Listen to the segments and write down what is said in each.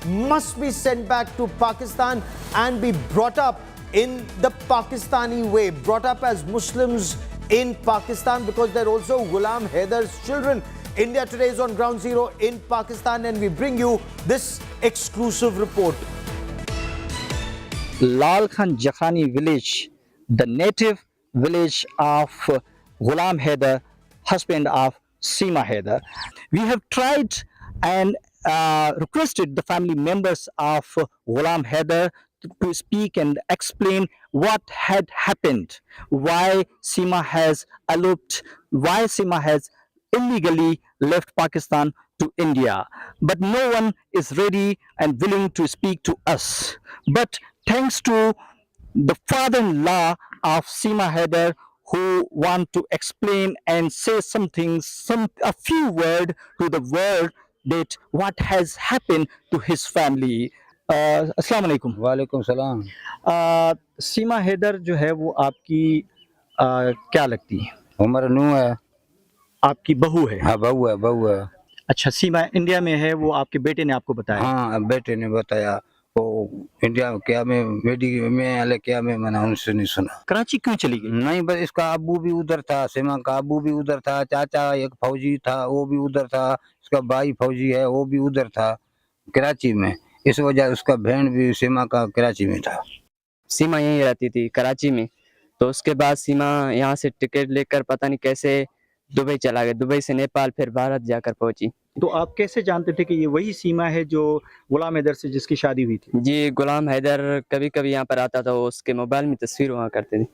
must be sent back to Pakistan and be brought up in the Pakistani way, brought up as Muslims in Pakistan, because they're also Ghulam Haidar's children. India Today is on ground zero in Pakistan, and we bring you this exclusive report. Lal Khan Jakhani village, the native village of Ghulam Haider, husband of Seema Haider. We have tried and requested the family members of Ghulam Haider to speak and explain what had happened, why Seema has eloped, why Seema has illegally left Pakistan to India. But no one is ready and willing to speak to us. But thanks to the father-in-law of Seema Haider, who want to explain and say something, a few words to the world that what has happened to his family. अस्सलाम वालेकुम। वालेकुम सलाम। सीमा हैदर जो है वो आपकी क्या लगती है? उमर नू है। आपकी बहू है? हाँ बहू है, बहू है। अच्छा, सीमा इंडिया में है, वो आपके बेटे ने आपको बताया? हाँ बेटे ने बताया। वो इंडिया क्या में बेटी में आले क्या में मैंने उनसे नहीं सुना। कराची क्यों चली गई? नहीं बस इसका अब्बू भी उधर था, सीमा का अब्बू भी उधर था, चाचा एक फौजी था वो भी उधर था, इसका भाई फौजी है वो भी उधर था कराची में। इस वजह उसका बहन भी सीमा का कराची में था। सीमा यहीं रहती थी कराची में, तो उसके बाद सीमा यहाँ से टिकट लेकर पता नहीं कैसे दुबई चला गया, दुबई से नेपाल फिर भारत जाकर पहुंची। तो आप कैसे जानते थे कि ये वही सीमा है जो गुलाम हैदर से जिसकी शादी हुई थी? जी, गुलाम हैदर कभी कभी यहाँ पर आता था, उसके मोबाइल में तस्वीर हुआ करते थे।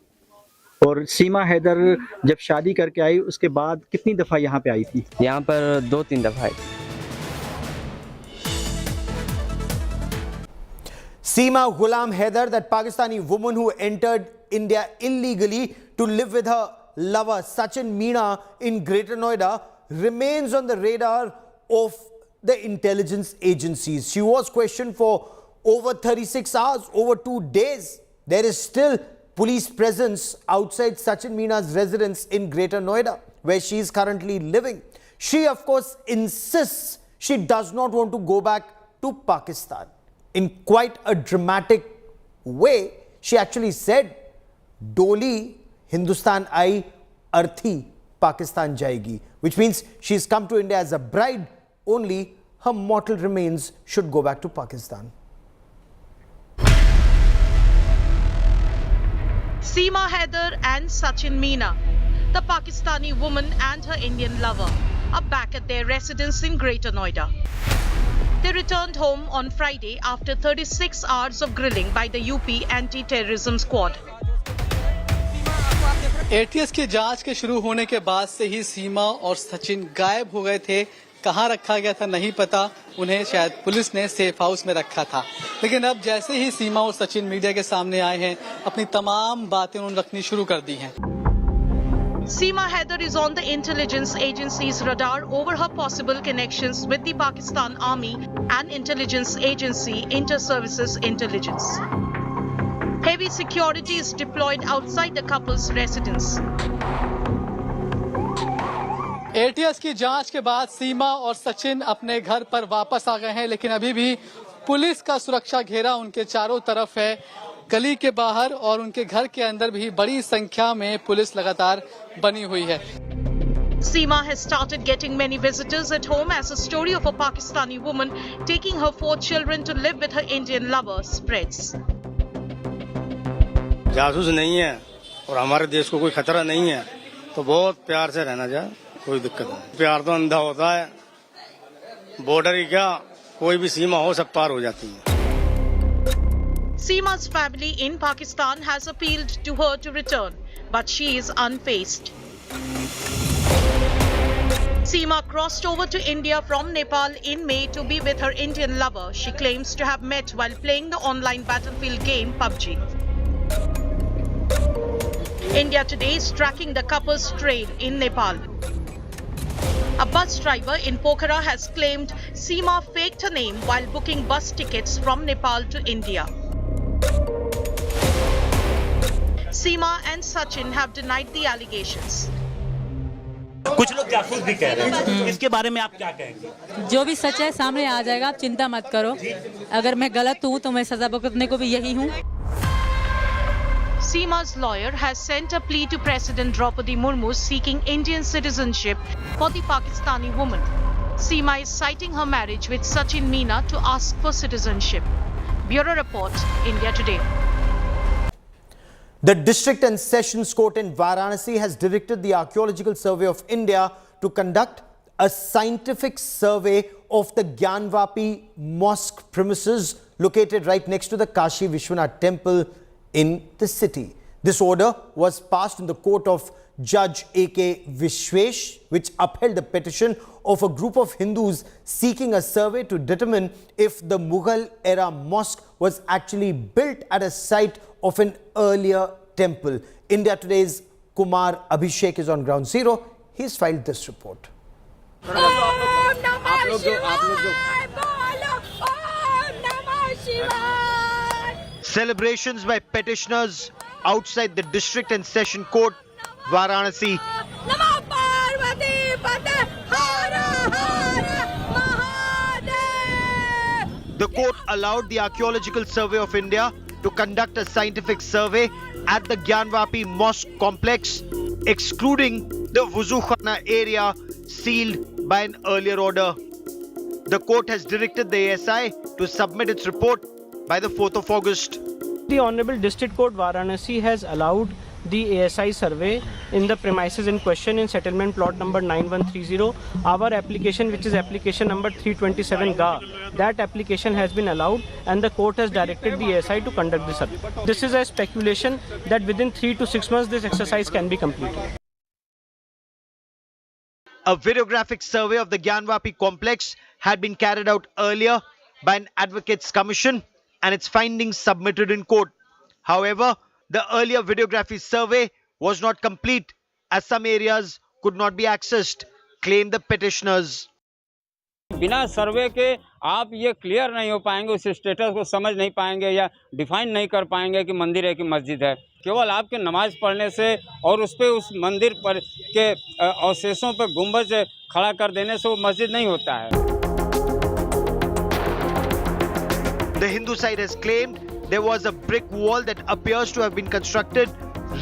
और सीमा हैदर जब शादी करके आई उसके बाद कितनी दफा यहाँ पे आई थी? यहाँ पर 2-3 दफा आई। Seema Ghulam Haider, that Pakistani woman who entered India illegally to live with her lover Sachin Meena in Greater Noida, remains on the radar of the intelligence agencies. She was questioned for over 36 hours, over 2 days. There is still police presence outside Sachin Meena's residence in Greater Noida, where she is currently living. She, of course, insists she does not want to go back to Pakistan. In quite a dramatic way, she actually said, Doli Hindustan aayi, Arthi Pakistan jayegi, which means she's come to India as a bride, only her mortal remains should go back to Pakistan. Seema Haider and Sachin Meena, the Pakistani woman and her Indian lover, are back at their residence in Greater Noida. They returned home on Friday after 36 hours of grilling by the UP anti-terrorism squad. ATS की जांच के शुरू होने के बाद से ही सीमा और सचिन गायब हो गए थे। कहां रखा गया था नहीं पता, उन्हें शायद पुलिस ने सेफ हाउस में रखा था। लेकिन अब जैसे ही सीमा और सचिन मीडिया के सामने आए हैं, अपनी तमाम बातें उन्होंने रखनी शुरू कर दी हैं। Seema Haider is on the intelligence agency's radar over her possible connections with the Pakistan Army and intelligence agency Inter-Services Intelligence. Heavy security is deployed outside the couple's residence. ATS की जांच के बाद सीमा और सचिन अपने घर पर वापस आ गए हैं, लेकिन अभी भी पुलिस का सुरक्षा घेरा उनके चारों तरफ है। गली के बाहर और उनके घर के अंदर भी बड़ी संख्या में पुलिस लगातार बनी हुई है। Seema has started getting many visitors at home as the story of a Pakistani woman taking her 4 children to live with her Indian lover spreads. जासूस नहीं है और हमारे देश को कोई खतरा नहीं है, तो बहुत प्यार से रहना चाहिए, कोई दिक्कत नहीं। प्यार तो अंधा होता है, बॉर्डर ही क्या कोई भी सीमा हो सब पार हो जाती है। Seema's family in Pakistan has appealed to her to return, but she is unfazed. Seema crossed over to India from Nepal in May to be with her Indian lover she claims to have met while playing the online battlefield game PUBG. India Today is tracking the couple's trail in Nepal. A bus driver in Pokhara has claimed Seema faked her name while booking bus tickets from Nepal to India. Seema and Sachin have denied the allegations. कुछ लोग जासूस भी कह रहे हैं, इसके बारे में आप क्या कहेंगे? जो भी सच है सामने आ जाएगा, आप चिंता मत करो। अगर मैं गलत हूँ तो मैं सजा भुगतने को भी यही हूँ। Seema's lawyer has sent a plea to President Draupadi Murmu seeking Indian citizenship for the Pakistani woman. Seema is citing her marriage with Sachin Meena to ask for citizenship. Bureau Report, India Today. The District and Sessions Court in Varanasi has directed the Archaeological Survey of India to conduct a scientific survey of the Gyanvapi Mosque premises located right next to the Kashi Vishwanath temple in the city. This order was passed in the court of Judge A.K. Vishwesh, which upheld the petition of a group of Hindus seeking a survey to determine if the Mughal-era mosque was actually built at a site of an earlier temple. India Today's Kumar Abhishek is on ground zero. He's filed this report. Celebrations by petitioners outside the District and Session Court, Varanasi. The court allowed the Archaeological Survey of India to conduct a scientific survey at the Gyanvapi Mosque complex, excluding the Wuzukhana area sealed by an earlier order. The court has directed the ASI to submit its report by the 4th of August. The Honorable District Court Varanasi has allowed the ASI survey in the premises in question in settlement plot number 9130. Our application, which is application number 327 GA, that application has been allowed and the court has directed the ASI to conduct the survey. This is a speculation that within 3 to 6 months this exercise can be completed. A videographic survey of the Gyanvapi complex had been carried out earlier by an advocates commission and its findings submitted in court. However, the earlier videography survey was not complete as some areas could not be accessed, claimed the petitioners. बिना सर्वे के आप ये clear नहीं हो पाएंगे, उस status को समझ नहीं पाएंगे या डिफाइन नहीं कर पाएंगे कि मंदिर है कि मस्जिद है। केवल आपके नमाज पढ़ने से और उस पे उस मंदिर पर के अवशेषों पर गुंबज खड़ा कर देने से वो मस्जिद नहीं होता है। The Hindu side has claimed there was a brick wall that appears to have been constructed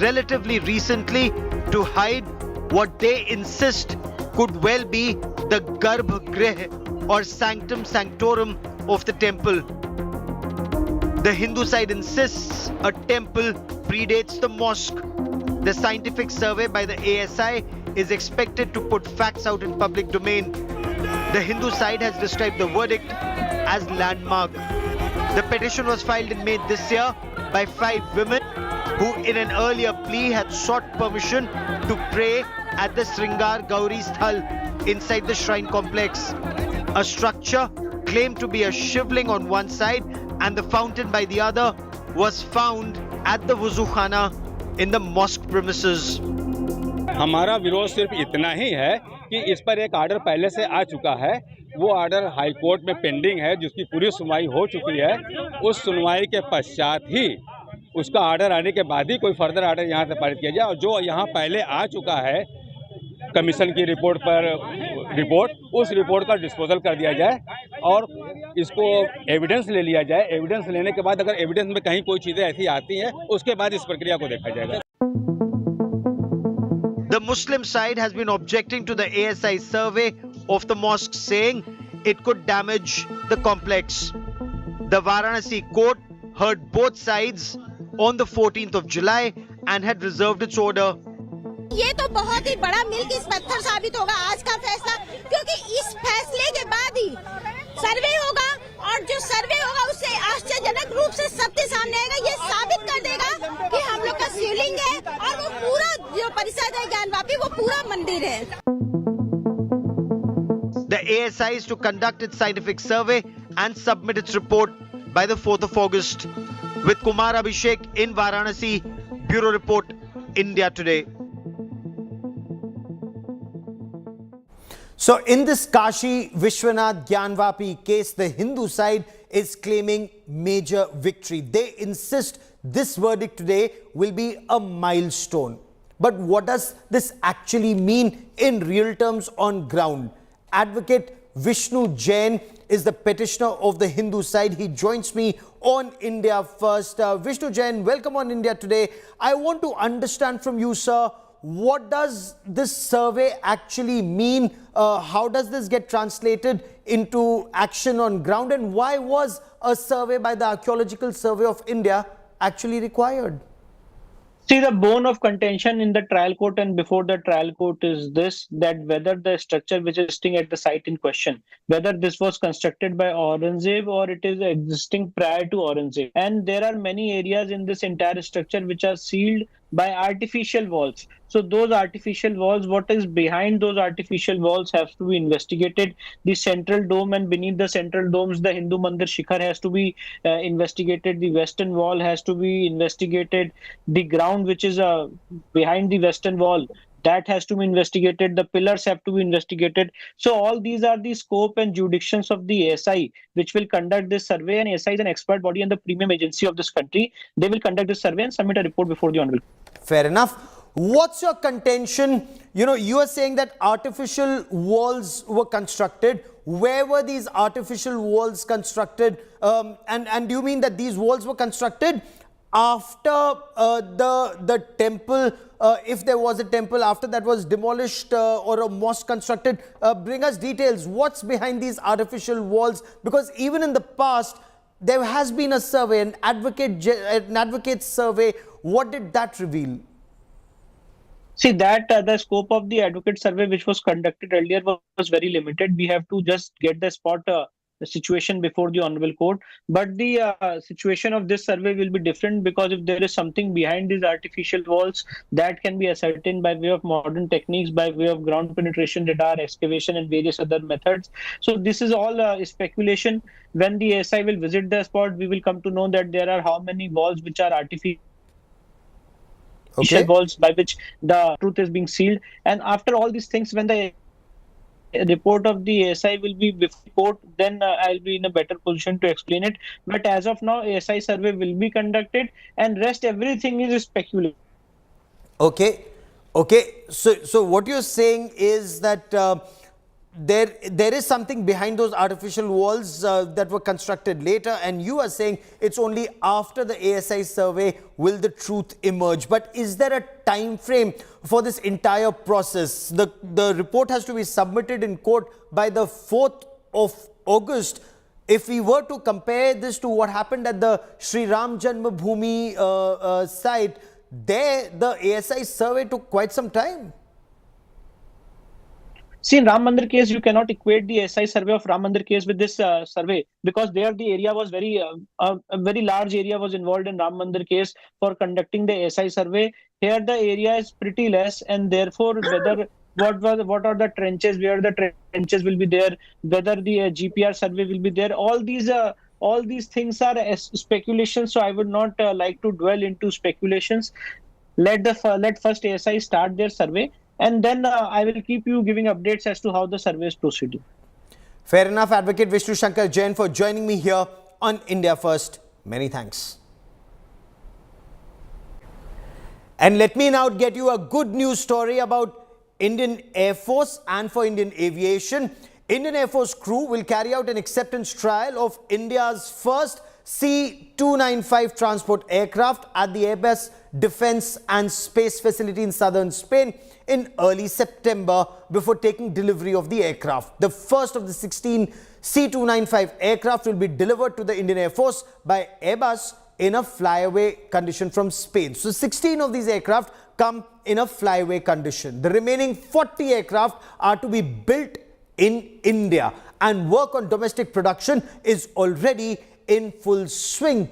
relatively recently to hide what they insist could well be the Garbhagriha or sanctum sanctorum of the temple. The Hindu side insists a temple predates the mosque. The scientific survey by the ASI is expected to put facts out in public domain. The Hindu side has described the verdict as landmark. The petition was filed in May this year by 5 women who in an earlier plea had sought permission to pray at the Sringar Gauri Sthal inside the shrine complex. A structure claimed to be a shivling on one side and the fountain by the other was found at the Wuzukhana in the mosque premises. हमारा विरोध सिर्फ इतना ही है कि इस पर एक order पहले से आ चुका है। वो आर्डर हाई कोर्ट में पेंडिंग है, जिसकी पूरी सुनवाई हो चुकी है। उस सुनवाई के पश्चात ही उसका आर्डर आने के बाद ही कोई फर्दर आर्डर यहाँ से पारित किया जाए और जो यहाँ पहले आ चुका है कमीशन की रिपोर्ट पर उस रिपोर्ट का डिस्पोजल कर दिया जाए और इसको एविडेंस ले लिया जाए। एविडेंस लेने के बाद अगर एविडेंस में कहीं कोई चीज़ें ऐसी आती हैं उसके बाद इस प्रक्रिया को देखा जाएगा। The Muslim side has been objecting to the ASI survey of the mosque, saying it could damage the complex. The Varanasi court heard both sides on the 14th of July and had reserved its order. ये तो बहुत ही बड़ा मील की पत्थर साबित होगा आज का फैसला, क्योंकि इस फैसले के बाद ही सर्वे होगा और जो सर्वे होगा उससे आश्चर्यजनक रूप से सबके सामने आएगा। ये साबित कर देगा कि हम लोग का शिवलिंग है और वो पूरा जो परिसर है ज्ञानवापी वो पूरा मंदिर है। The ASI is to conduct its scientific survey and submit its report by the 4th of August. With Kumar Abhishek in Varanasi, Bureau Report, India Today. So in this Kashi Vishwanath Gyanvapi case, the Hindu side is claiming major victory. They insist this verdict today will be a milestone. But what does this actually mean in real terms on ground? Advocate Vishnu Jain is the petitioner of the Hindu side. He joins me on India First. Vishnu Jain, welcome on India Today. I want to understand from you, sir, what does this survey actually mean? How does this get translated into action on ground? And why was a survey by the Archaeological Survey of India actually required? See, the bone of contention in the trial court and before the trial court is this, that whether the structure which is existing at the site in question, whether this was constructed by Aurangzeb or it is existing prior to Aurangzeb. And there are many areas in this entire structure which are sealed by artificial walls. So those artificial walls, what is behind those artificial walls has to be investigated. The central dome and beneath the central domes, the Hindu Mandir Shikhar has to be investigated. The western wall has to be investigated. The ground which is behind the western wall, that has to be investigated. The pillars have to be investigated. So all these are the scope and jurisdictions of the ASI, which will conduct this survey. And ASI is an expert body and the premium agency of this country. They will conduct this survey and submit a report before the Honorable. Fair enough. What's your contention? You are saying that artificial walls were constructed. Where were these artificial walls constructed? And do you mean that these walls were constructed after the temple, if there was a temple, after that was demolished or a mosque constructed? Bring us details. What's behind these artificial walls? Because even in the past, there has been a survey, an advocate survey. What did that reveal? See, that the scope of the advocate survey which was conducted earlier was very limited. We have to just get the situation before the Honorable Court. But the situation of this survey will be different, because if there is something behind these artificial walls, that can be ascertained by way of modern techniques, by way of ground penetration radar, excavation and various other methods. So this is all speculation. When the ASI will visit the spot, we will come to know that there are how many walls which are artificial. Walls by which the truth is being sealed. And after all these things, when the report of the ASI will be before court, then I'll be in a better position to explain it. But as of now, ASI survey will be conducted and rest everything is speculation. Okay. So what you're saying is that there is something behind those artificial walls that were constructed later, and you are saying it's only after the ASI survey will the truth emerge. But is there a time frame for this entire process? The report has to be submitted in court by the 4th of August. If we were to compare this to what happened at the Sri Ram Janmabhoomi site, there the ASI survey took quite some time. See, in Ram Mandir case, you cannot equate the SI survey of Ram Mandir case with this survey, because there the area was a very large area was involved in Ram Mandir case for conducting the SI survey. Here the area is pretty less, and therefore what are the trenches, where the trenches will be there, whether the GPR survey will be there. All these things are speculations, so I would not like to dwell into speculations. Let first ASI start their survey, and then I will keep you giving updates as to how the survey is proceeding. Fair enough. Advocate Vishnu Shankar Jain for joining me here on India First. Many thanks. And let me now get you a good news story about Indian Air Force and for Indian aviation. Indian Air Force crew will carry out an acceptance trial of India's first C-295 transport aircraft at the Airbus Defence and Space Facility in southern Spain in early September before taking delivery of the aircraft. The first of the 16 C-295 aircraft will be delivered to the Indian Air Force by Airbus in a flyaway condition from Spain. So 16 of these aircraft come in a flyaway condition. The remaining 40 aircraft are to be built in India, and work on domestic production is already in full swing,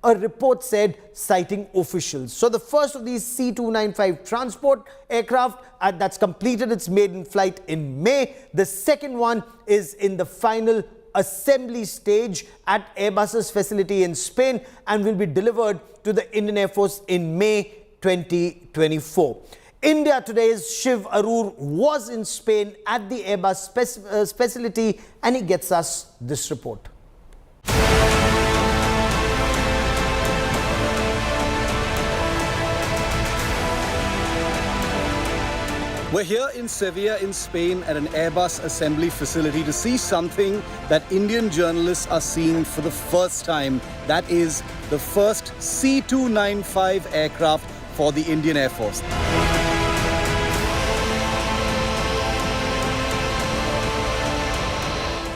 a report said, citing officials. So the first of these C-295 transport aircraft that's completed its maiden flight in May. The second one is in the final assembly stage at Airbus's facility in Spain and will be delivered to the Indian Air Force in May 2024. India Today's Shiv Arur was in Spain at the Airbus facility, and he gets us this report. We're here in Sevilla in Spain at an Airbus assembly facility to see something that Indian journalists are seeing for the first time. That is the first C-295 aircraft for the Indian Air Force.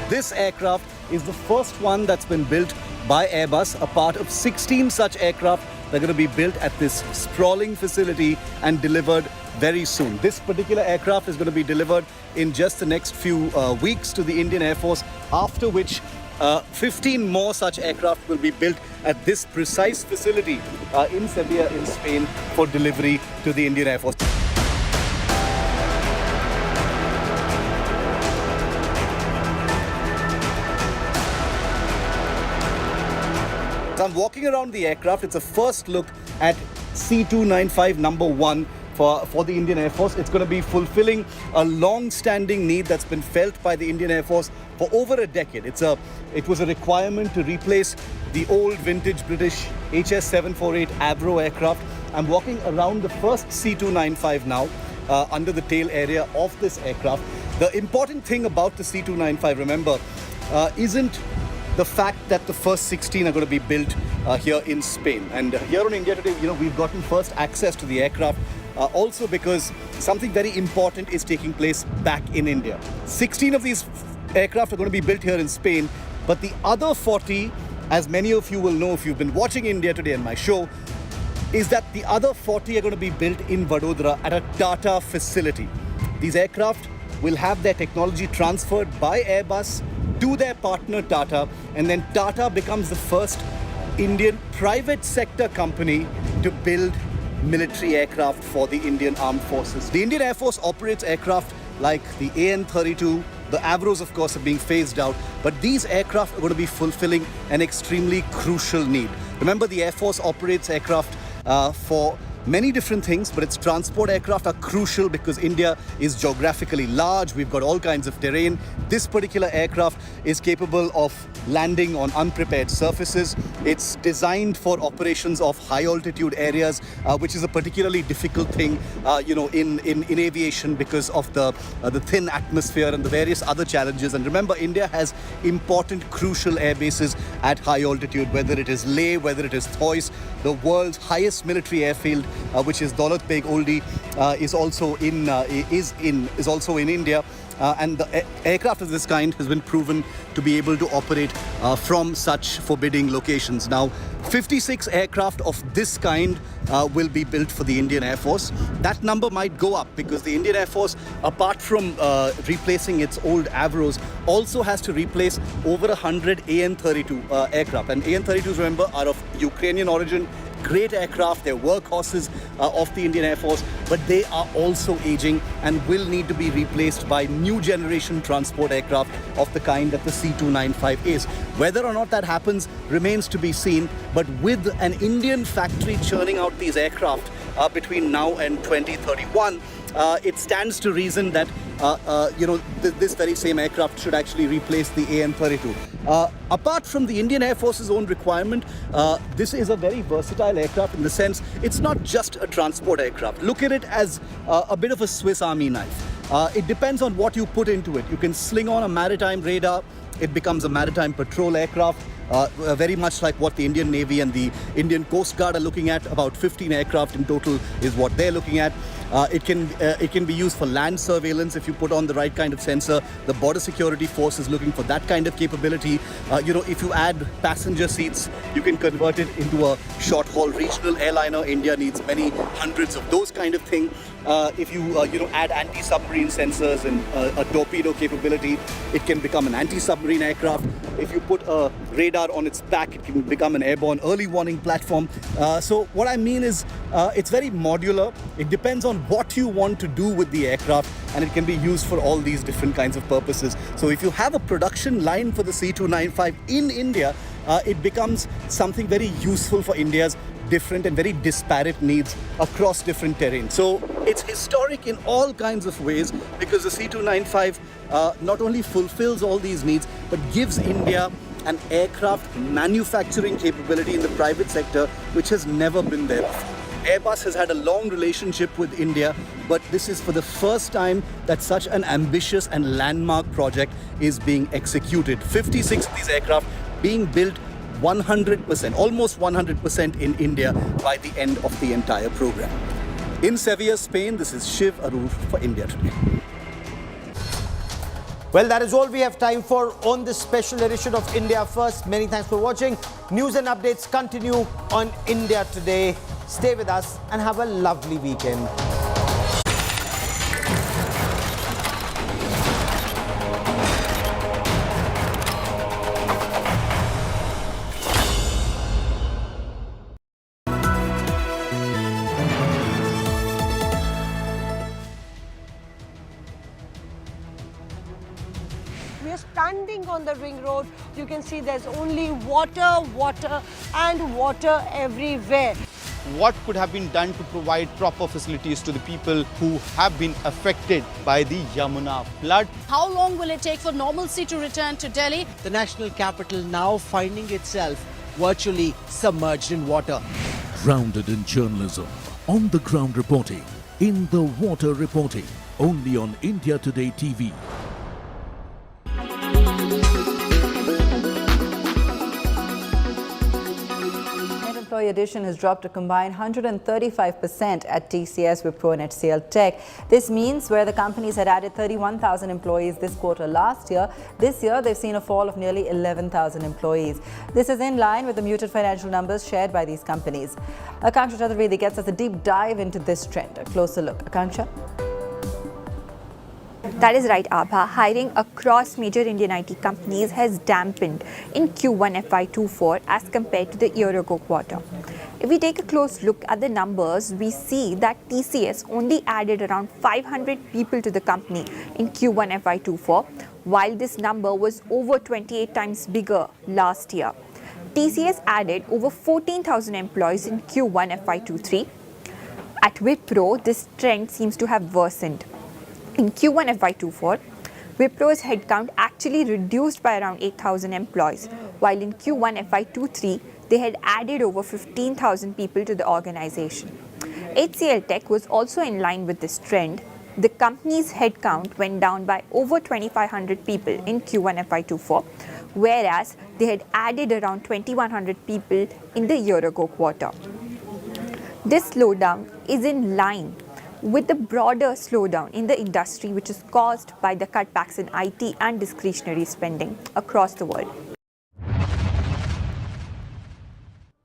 This aircraft is the first one that's been built by Airbus, a part of 16 such aircraft that are going to be built at this sprawling facility and delivered very soon. This particular aircraft is going to be delivered in just the next few weeks to the Indian Air Force, after which 15 more such aircraft will be built at this precise facility in Sevilla in Spain for delivery to the Indian Air Force. So I'm walking around the aircraft. It's a first look at C-295 number 1 for the Indian Air Force. It's going to be fulfilling a long-standing need that's been felt by the Indian Air Force for over a decade. It was a requirement to replace the old vintage British HS-748 Avro aircraft. I'm walking around the first C-295 now under the tail area of this aircraft. The important thing about the C-295, remember, isn't the fact that the first 16 are going to be built here in Spain. And here on India Today, we've gotten first access to the aircraft also because something very important is taking place back in India. 16 of these aircraft are going to be built here in Spain, but the other 40, as many of you will know if you've been watching India Today and my show, is that the other 40 are going to be built in Vadodara at a Tata facility. These aircraft will have their technology transferred by Airbus to their partner Tata, and then Tata becomes the first Indian private sector company to build military aircraft for the Indian Armed Forces. The Indian Air Force operates aircraft like the AN-32. The Avros, of course, are being phased out, but these aircraft are going to be fulfilling an extremely crucial need. Remember, the Air Force operates aircraft for many different things, but its transport aircraft are crucial because India is geographically large. We've got all kinds of terrain. This particular aircraft is capable of landing on unprepared surfaces. It's designed for operations of high altitude areas, which is a particularly difficult thing, in aviation because of the thin atmosphere and the various other challenges. And remember, India has important, crucial air bases at high altitude, whether it is Leh, whether it is Thois, the world's highest military airfield, which is Daulat Beg Oldi, is also in India. And the aircraft of this kind has been proven to be able to operate from such forbidding locations. Now, 56 aircraft of this kind will be built for the Indian Air Force. That number might go up because the Indian Air Force, apart from replacing its old Avros, also has to replace over 100 AN-32 aircraft. And AN-32s, remember, are of Ukrainian origin. Great aircraft, they're workhorses of the Indian Air Force, but they are also aging and will need to be replaced by new generation transport aircraft of the kind that the C-295 is. Whether or not that happens remains to be seen, but with an Indian factory churning out these aircraft between now and 2031, it stands to reason that this very same aircraft should actually replace the AN-32. Apart from the Indian Air Force's own requirement, this is a very versatile aircraft in the sense it's not just a transport aircraft. Look at it as a bit of a Swiss Army knife. It depends on what you put into it. You can sling on a maritime radar, it becomes a maritime patrol aircraft. Very much like what the Indian Navy and the Indian Coast Guard are looking at. About 15 aircraft in total is what they're looking at. It can be used for land surveillance if you put on the right kind of sensor. The Border Security Force is looking for that kind of capability. If you add passenger seats, you can convert it into a short-haul regional airliner. India needs many hundreds of those kind of thing. If you add anti-submarine sensors and a torpedo capability, it can become an anti-submarine aircraft. If you put a radar on its back, it can become an airborne early warning platform. So what I mean is it's very modular. It depends on what you want to do with the aircraft, and it can be used for all these different kinds of purposes. So if you have a production line for the C-295 in India, it becomes something very useful for India's different and very disparate needs across different terrains. So it's historic in all kinds of ways because the C-295 not only fulfills all these needs, but gives India an aircraft manufacturing capability in the private sector which has never been there before. Airbus has had a long relationship with India, but this is for the first time that such an ambitious and landmark project is being executed. 56 of these aircraft being built 100%, almost 100% in India by the end of the entire program. In Sevilla, Spain, this is Shiv Arur for India Today. Well, that is all we have time for on this special edition of India First. Many thanks for watching. News and updates continue on India Today. Stay with us and have a lovely weekend. We are standing on the ring road. You can see there's only water, water and water everywhere. What could have been done to provide proper facilities to the people who have been affected by the Yamuna flood? How long will it take for normalcy to return to Delhi? The national capital now finding itself virtually submerged in water. Grounded in journalism, on the ground reporting, in the water reporting, only on India Today TV. Employee addition has dropped a combined 135% at TCS, Wipro and HCL Tech. This means where the companies had added 31,000 employees this quarter last year, this year they've seen a fall of nearly 11,000 employees. This is in line with the muted financial numbers shared by these companies. Akanksha Chaturvedi gets us a deep dive into this trend. A closer look. Akanksha? That is right, Abha. Hiring across major Indian IT companies has dampened in Q1 FY24 as compared to the year-ago quarter. If we take a close look at the numbers, we see that TCS only added around 500 people to the company in Q1 FY24, while this number was over 28 times bigger last year. TCS added over 14,000 employees in Q1 FY23. At Wipro, this trend seems to have worsened. In Q1 FY24, Wipro's headcount actually reduced by around 8,000 employees, while in Q1 FY23, they had added over 15,000 people to the organization. HCL Tech was also in line with this trend. The company's headcount went down by over 2,500 people in Q1 FY24, whereas they had added around 2,100 people in the year-ago quarter. This slowdown is in line with the broader slowdown in the industry, which is caused by the cutbacks in IT and discretionary spending across the world.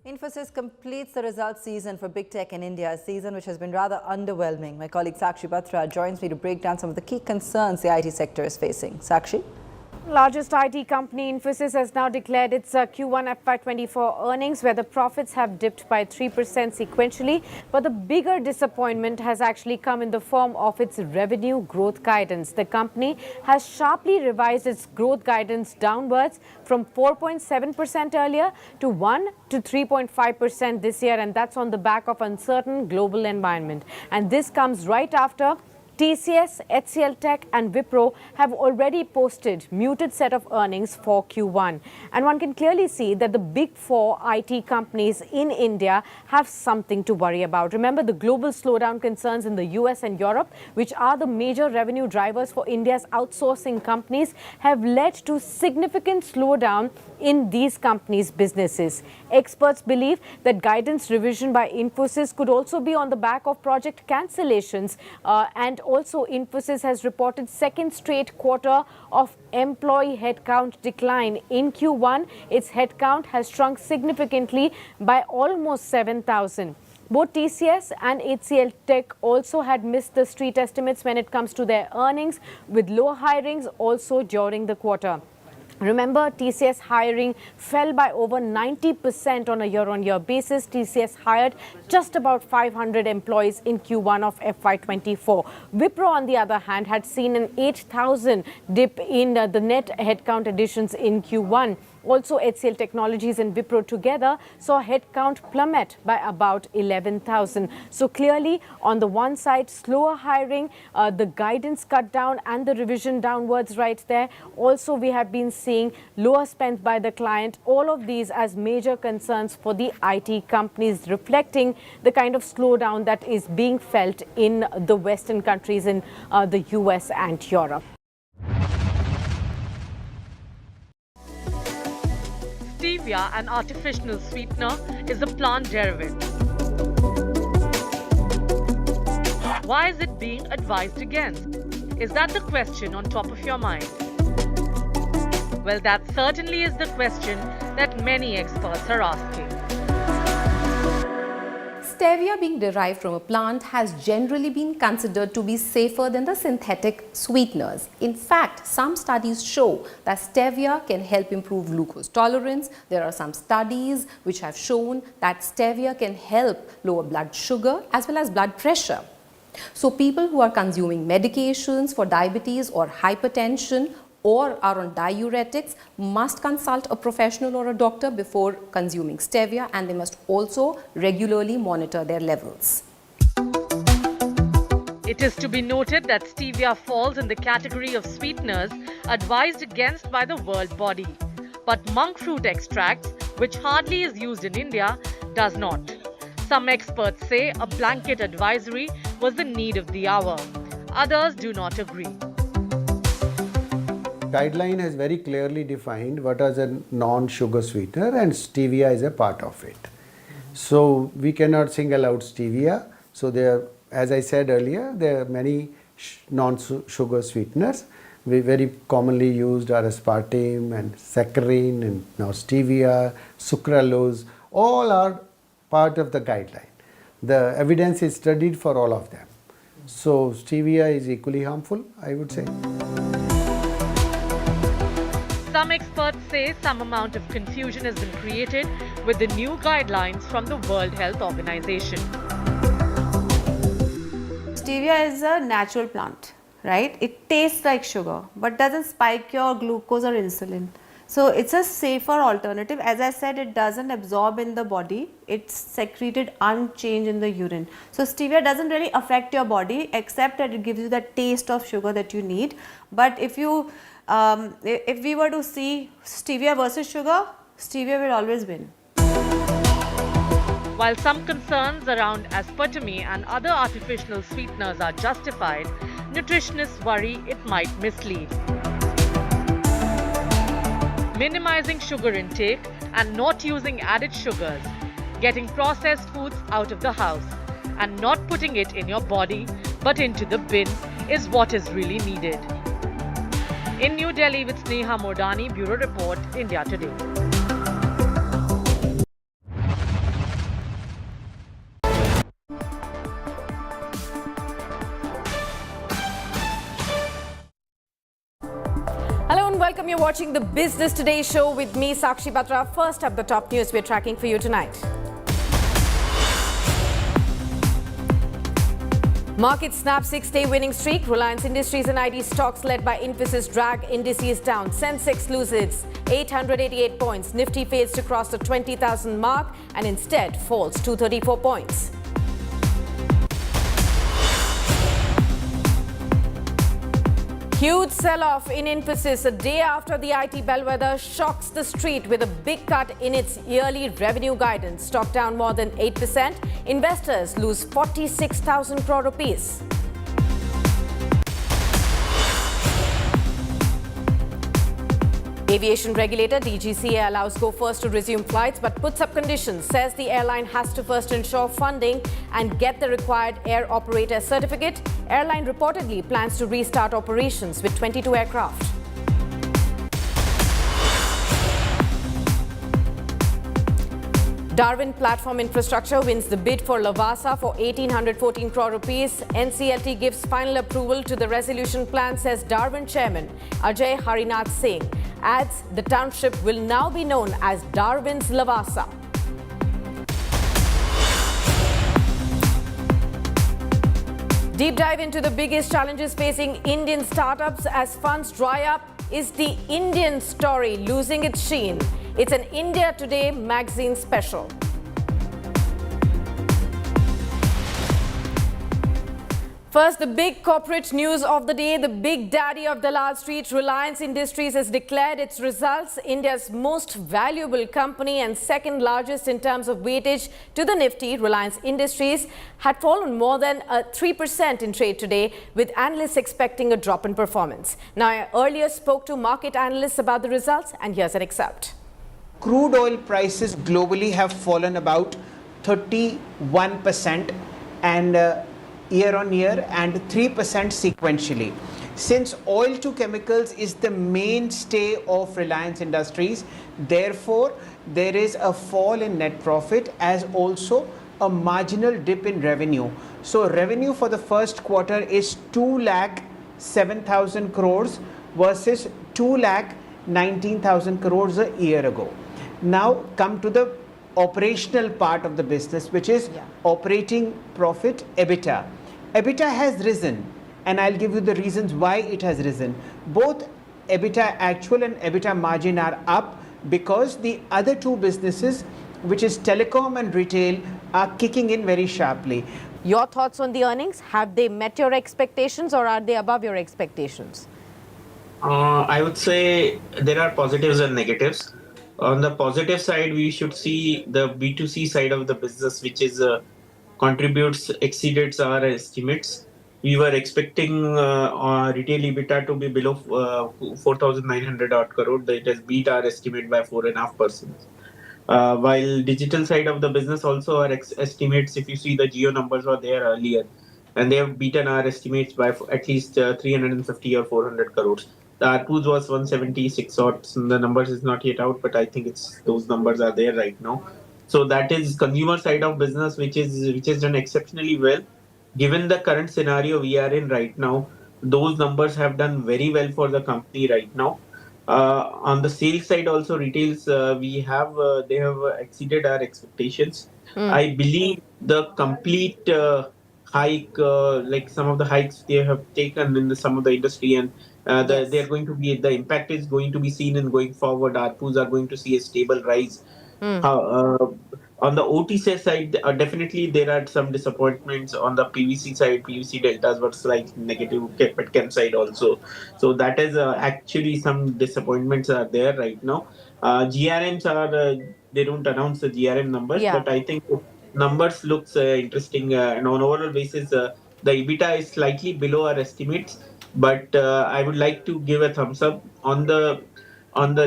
Infosys completes the results season for Big Tech in India, a season which has been rather underwhelming. My colleague Sakshi Batra joins me to break down some of the key concerns the IT sector is facing. Sakshi? Largest IT company Infosys has now declared its Q1 FY24 earnings, where the profits have dipped by 3% sequentially. But the bigger disappointment has actually come in the form of its revenue growth guidance. The company has sharply revised its growth guidance downwards from 4.7% earlier to 1 to 3.5% this year, and that's on the back of uncertain global environment. And this comes right after TCS, HCL Tech and Wipro have already posted muted set of earnings for Q1. And one can clearly see that the big four IT companies in India have something to worry about. Remember, the global slowdown concerns in the US and Europe, which are the major revenue drivers for India's outsourcing companies, have led to significant slowdown in these companies' businesses. Experts believe that guidance revision by Infosys could also be on the back of project cancellations, and also Infosys has reported second straight quarter of employee headcount decline. In Q1, its headcount has shrunk significantly by almost 7,000. Both TCS and HCL Tech also had missed the street estimates when it comes to their earnings, with low hirings also during the quarter. Remember, TCS hiring fell by over 90% on a year-on-year basis. TCS hired just about 500 employees in Q1 of FY24. Wipro, on the other hand, had seen an 8,000 dip in the net headcount additions in Q1. Also, HCL Technologies and Wipro together saw headcount plummet by about 11,000. So clearly, on the one side, slower hiring, the guidance cut down and the revision downwards right there. Also, we have been seeing lower spend by the client. All of these as major concerns for the IT companies, reflecting the kind of slowdown that is being felt in the Western countries, in the US and Europe. Stevia, an artificial sweetener, is a plant derivative. Why is it being advised against? Is that the question on top of your mind? Well, that certainly is the question that many experts are asking. Stevia, being derived from a plant, has generally been considered to be safer than the synthetic sweeteners. In fact, some studies show that stevia can help improve glucose tolerance. There are some studies which have shown that stevia can help lower blood sugar as well as blood pressure. So people who are consuming medications for diabetes or hypertension or are on diuretics must consult a professional or a doctor before consuming stevia, and they must also regularly monitor their levels. It is to be noted that stevia falls in the category of sweeteners advised against by the World Body. But monk fruit extracts, which hardly is used in India, does not. Some experts say a blanket advisory was the need of the hour. Others do not agree. Guideline has very clearly defined what is a non-sugar sweetener, and stevia is a part of it. So we cannot single out stevia. So there, as I said earlier, there are many non-sugar sweeteners. We very commonly used are aspartame and saccharin and now stevia, sucralose, all are part of the guideline. The evidence is studied for all of them. So stevia is equally harmful, I would say. Some experts say some amount of confusion has been created with the new guidelines from the World Health Organization. Stevia is a natural plant, right? It tastes like sugar but doesn't spike your glucose or insulin. So it's a safer alternative. As I said, it doesn't absorb in the body. It's secreted unchanged in the urine. So stevia doesn't really affect your body except that it gives you that taste of sugar that you need. But if we were to see stevia versus sugar, stevia will always win. While some concerns around aspartame and other artificial sweeteners are justified, nutritionists worry it might mislead. Minimizing sugar intake and not using added sugars, getting processed foods out of the house, and not putting it in your body but into the bin is what is really needed. In New Delhi with Sneha Mordani, Bureau Report, India Today. Hello and welcome. You're watching the Business Today show with me, Sakshi Batra. First up, the top news we're tracking for you tonight. Markets snap 6-day winning streak. Reliance Industries and IT stocks led by Infosys drag indices down. Sensex loses 888 points. Nifty fails to cross the 20,000 mark and instead falls 234 points. Huge sell-off in Infosys a day after the IT bellwether shocks the street with a big cut in its yearly revenue guidance. Stock down more than 8%. Investors lose 46,000 crore rupees. Aviation regulator DGCA allows Go First to resume flights but puts up conditions. Says the airline has to first ensure funding and get the required air operator certificate. Airline reportedly plans to restart operations with 22 aircraft. Darwin Platform Infrastructure wins the bid for Lavasa for 1,814 crore rupees. NCLT gives final approval to the resolution plan, says Darwin chairman Ajay Harinath Singh. Adds the township will now be known as Darwin's Lavasa. Deep dive into the biggest challenges facing Indian startups as funds dry up. is the Indian story losing its sheen? It's an India Today magazine special. First, the big corporate news of the day. The big daddy of Dalal Street, Reliance Industries, has declared its results. India's most valuable company and second largest in terms of weightage to the Nifty, Reliance Industries, had fallen more than 3% in trade today, with analysts expecting a drop in performance. Now, I earlier spoke to market analysts about the results, and here's an excerpt. Crude oil prices globally have fallen about 31% and year on year and 3% sequentially. Since oil to chemicals is the mainstay of Reliance Industries, therefore there is a fall in net profit as also a marginal dip in revenue. So revenue for the first quarter is 2,07,000 crores versus 2,19,000 crores a year ago. Now come to the operational part of the business, which is operating profit, EBITDA. EBITDA has risen, and I'll give you the reasons why it has risen. Both EBITDA actual and EBITDA margin are up because the other two businesses, which is telecom and retail, are kicking in very sharply. Your thoughts on the earnings? Have they met your expectations or are they above your expectations? I would say there are positives and negatives. On the positive side, we should see the B2C side of the business, which is exceeded our estimates. We were expecting retail EBITDA to be below 4,900 odd crore. It has beat our estimate by 4.5%. While digital side of the business also our estimates, if you see the Jio numbers were there earlier, and they have beaten our estimates by at least 350 or 400 crores. The ARPUs was 176 odd. The numbers is not yet out, but I think those numbers are there right now. So that is consumer side of business, which is done exceptionally well. Given the current scenario we are in right now, those numbers have done very well for the company right now. On the sales side also, retails they have exceeded our expectations. I believe the complete hike, like some of the hikes they have taken in some of the industry, and they are going to be, the impact is going to be seen in going forward. ARPUs are going to see a stable rise. On the OTC side, definitely there are some disappointments. On the PVC side, PVC deltas were slightly negative, petchem side also. So that is actually some disappointments are there right now. GRMs are, they don't announce the GRM numbers, but I think numbers looks interesting. And on overall basis, the EBITDA is slightly below our estimates, but I would like to give a thumbs up on the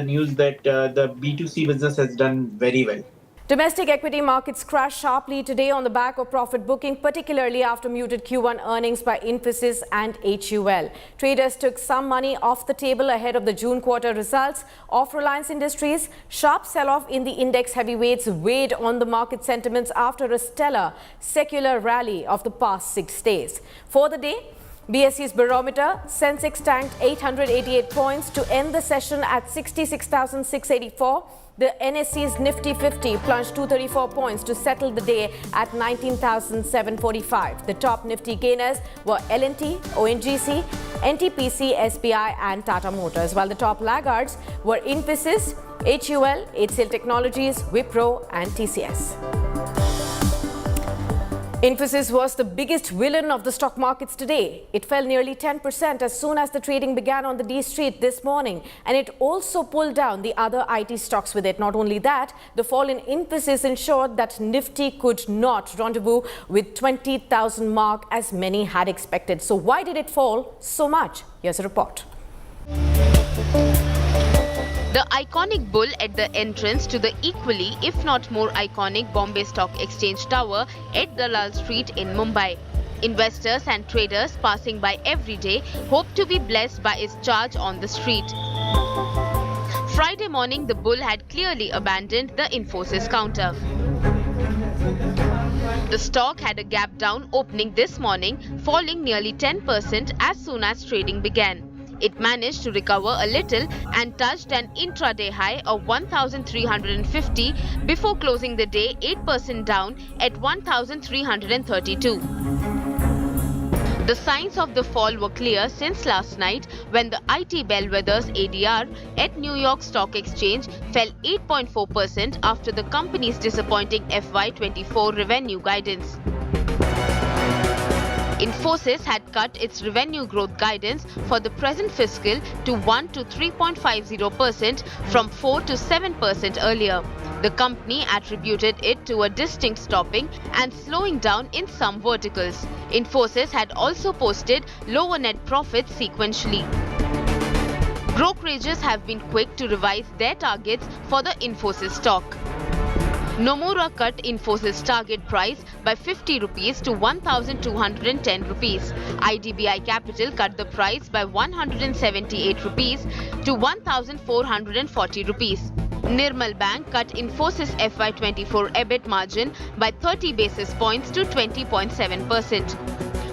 news that the B2C business has done very well. Domestic equity markets crashed sharply today on the back of profit booking, particularly after muted Q1 earnings by Infosys and HUL. Traders took some money off the table ahead of the June quarter results of Reliance Industries. Sharp sell-off in the index heavyweights weighed on the market sentiments after a stellar secular rally of the past 6 days. For the day, BSE's barometer, Sensex tanked 888 points to end the session at 66,684. The NSE's Nifty 50 plunged 234 points to settle the day at 19,745. The top Nifty gainers were L&T, ONGC, NTPC, SBI and Tata Motors, while the top laggards were Infosys, HUL, HCL Technologies, Wipro and TCS. Infosys was the biggest villain of the stock markets today. It fell nearly 10% as soon as the trading began on the D Street this morning, and it also pulled down the other IT stocks with it. Not only that, the fall in Infosys ensured that Nifty could not rendezvous with 20,000 mark as many had expected. So why did it fall so much? Here's a report. The iconic bull at the entrance to the equally, if not more iconic Bombay Stock Exchange Tower at Dalal Street in Mumbai. Investors and traders passing by every day hope to be blessed by its charge on the street. Friday morning, the bull had clearly abandoned the Infosys counter. The stock had a gap down opening this morning, falling nearly 10% as soon as trading began. It managed to recover a little and touched an intraday high of 1,350 before closing the day 8% down at 1,332. The signs of the fall were clear since last night when the IT bellwether's ADR at New York Stock Exchange fell 8.4% after the company's disappointing FY24 revenue guidance. Infosys had cut its revenue growth guidance for the present fiscal to 1 to 3.50% from 4 to 7% earlier. The company attributed it to a distinct stopping and slowing down in some verticals. Infosys had also posted lower net profits sequentially. Brokerages have been quick to revise their targets for the Infosys stock. Nomura cut Infosys target price by 50 rupees to 1,210 rupees. IDBI Capital cut the price by 178 rupees to 1,440 rupees. Nirmal Bank cut Infosys FY24 EBIT margin by 30 basis points to 20.7%.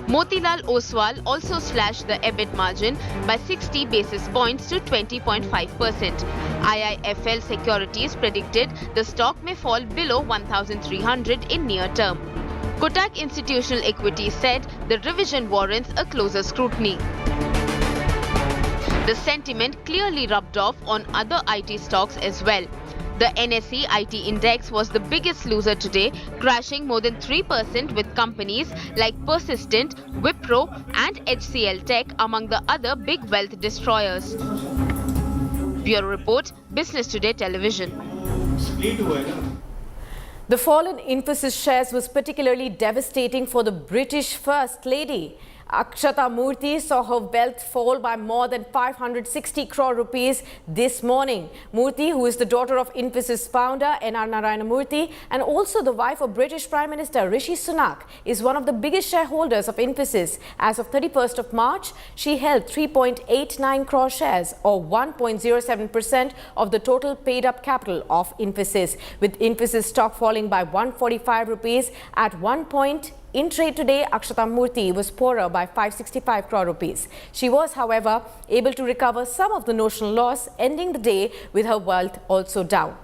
Motilal Oswal also slashed the EBIT margin by 60 basis points to 20.5%. IIFL Securities predicted the stock may fall below 1,300 in near term. Kotak Institutional Equities said the revision warrants a closer scrutiny. The sentiment clearly rubbed off on other IT stocks as well. The NSE IT index was the biggest loser today, crashing more than 3% with companies like Persistent, Wipro and HCL Tech among the other big wealth destroyers. Bureau Report, Business Today Television. The fall in Infosys shares was particularly devastating for the British First Lady. Akshata Murty saw her wealth fall by more than 560 crore rupees this morning. Murty, who is the daughter of Infosys founder N.R. Narayana Murty and also the wife of British Prime Minister Rishi Sunak, is one of the biggest shareholders of Infosys. As of 31st of March, she held 3.89 crore shares or 1.07% of the total paid-up capital of Infosys, with Infosys stock falling by 145 rupees at one point. In trade today, Akshata Murty was poorer by 565 crore rupees. She was, however, able to recover some of the notional loss, ending the day with her wealth also down.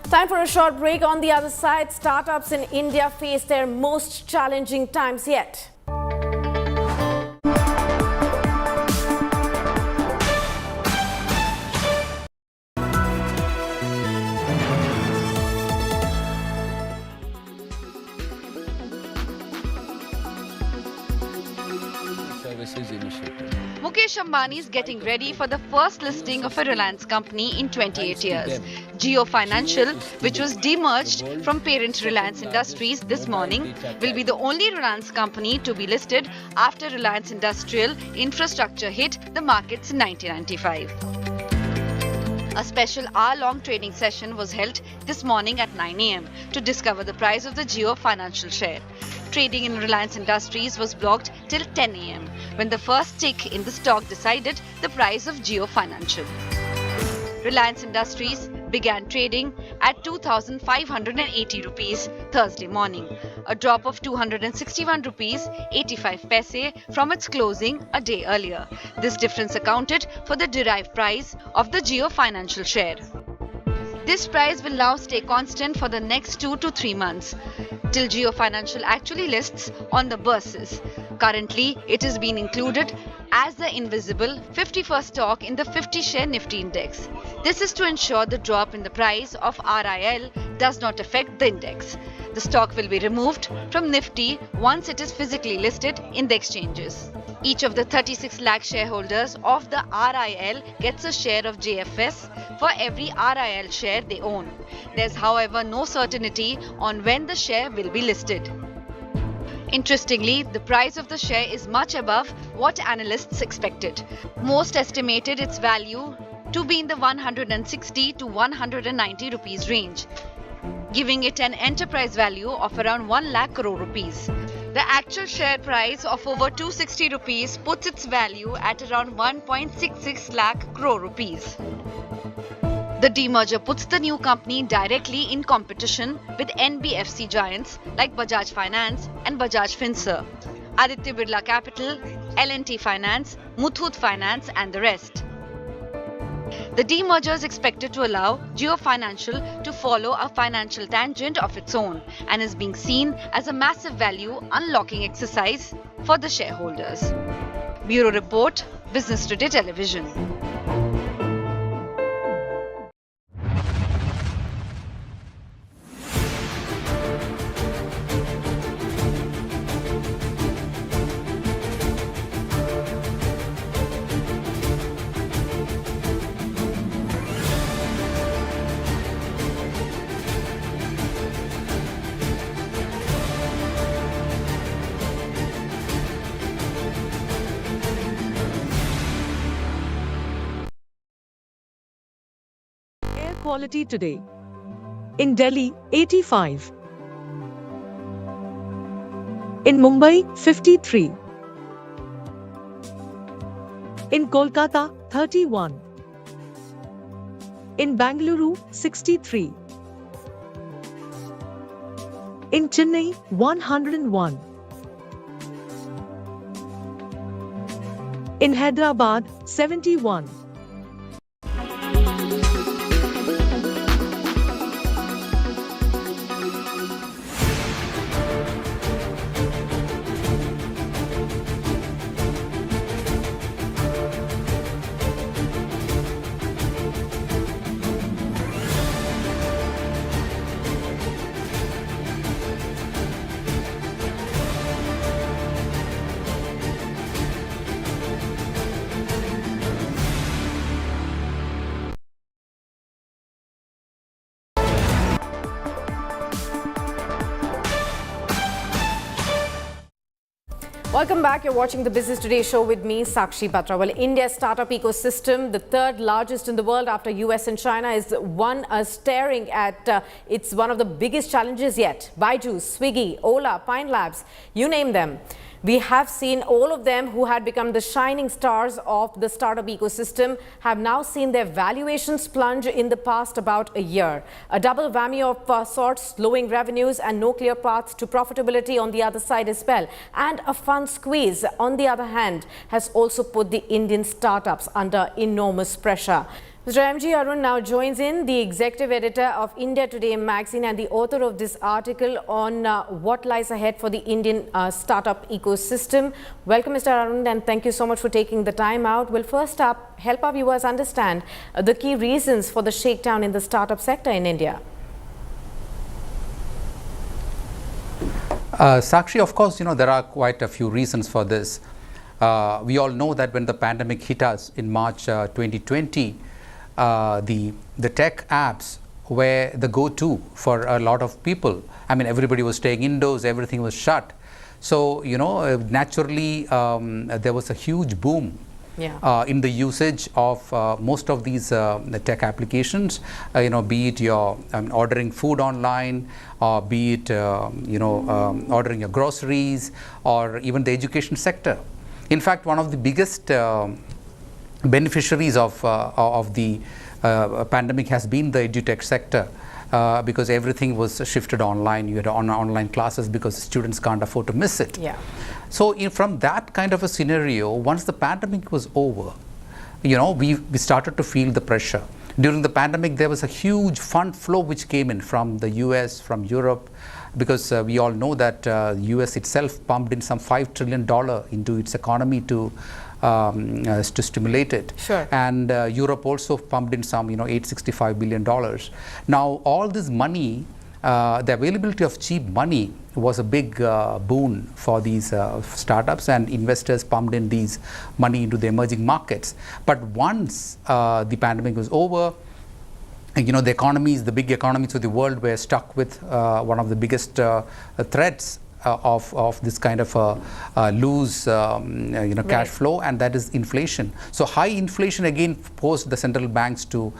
Time for a short break. On the other side, startups in India face their most challenging times yet. Mukesh Ambani is getting ready for the first listing of a Reliance company in 28 years. Jio Financial, which was demerged from parent Reliance Industries this morning, will be the only Reliance company to be listed after Reliance Industrial Infrastructure hit the markets in 1995. A special hour-long trading session was held this morning at 9 a.m. to discover the price of the Jio Financial share. Trading in Reliance Industries was blocked till 10 a.m. when the first tick in the stock decided the price of Jio Financial. Reliance Industries began trading at 2,580 rupees Thursday morning, a drop of 261 rupees 85 paise from its closing a day earlier. This difference accounted for the derived price of the Jio Financial share. This price will now stay constant for the next 2 to 3 months, till Jio Financial actually lists on the bourses. Currently, it is being included as the invisible 51st stock in the 50-share Nifty index. This is to ensure the drop in the price of RIL does not affect the index. The stock will be removed from Nifty once it is physically listed in the exchanges. Each of the 36 lakh shareholders of the RIL gets a share of JFS for every RIL share they own. There's, however, no certainty on when the share will be listed. Interestingly, the price of the share is much above what analysts expected. Most estimated its value to be in the 160 to 190 rupees range, giving it an enterprise value of around 1 lakh crore rupees. The actual share price of over 260 rupees puts its value at around 1.66 lakh crore rupees. The demerger puts the new company directly in competition with NBFC giants like Bajaj Finance and Bajaj Finserv, Aditya Birla Capital, L&T Finance, Muthoot Finance and the rest. The demerger is expected to allow Jio Financial to follow a financial tangent of its own and is being seen as a massive value unlocking exercise for the shareholders. Bureau Report, Business Today Television. Quality today. In Delhi, 85. In Mumbai, 53. In Kolkata, 31. In Bangalore, 63. In Chennai, 101. In Hyderabad, 71. Welcome back. You're watching the Business Today show with me, Sakshi Batra. Well, India's startup ecosystem, the third largest in the world after US and China, is one staring at it's one of the biggest challenges yet. Byju's, Swiggy, Ola, Pine Labs, you name them. We have seen all of them who had become the shining stars of the startup ecosystem have now seen their valuations plunge in the past about a year. A double whammy of sorts, slowing revenues and no clear path to profitability on the other side as well. And a fund squeeze, on the other hand, has also put the Indian startups under enormous pressure. Mr. M.G. Arun now joins in, the executive editor of India Today magazine and the author of this article on what lies ahead for the Indian startup ecosystem. Welcome, Mr. Arun, and thank you so much for taking the time out. Well, first up, help our viewers understand the key reasons for the shakedown in the startup sector in India. Sakshi, of course, there are quite a few reasons for this. We all know that when the pandemic hit us in March 2020, the tech apps were the go-to for a lot of people. I mean, everybody was staying indoors, everything was shut. So, naturally, there was a huge boom in the usage of most of these tech applications, be it your ordering food online, or be it, ordering your groceries, or even the education sector. In fact, one of the biggest beneficiaries of the pandemic has been the edutech sector, because everything was shifted online. You had online classes because students can't afford to miss it. Yeah. So from that kind of a scenario, once the pandemic was over, we started to feel the pressure. During the pandemic, there was a huge fund flow which came in from the US, from Europe, because we all know that US itself pumped in some $5 trillion into its economy to stimulate it. Sure. And Europe also pumped in some, $865 billion. Now, all this money, the availability of cheap money was a big boon for these startups, and investors pumped in these money into the emerging markets. But once the pandemic was over, the economies, the big economies of the world were stuck with one of the biggest threats of this kind of loose cash flow, and that is inflation. So high inflation again forced the central banks to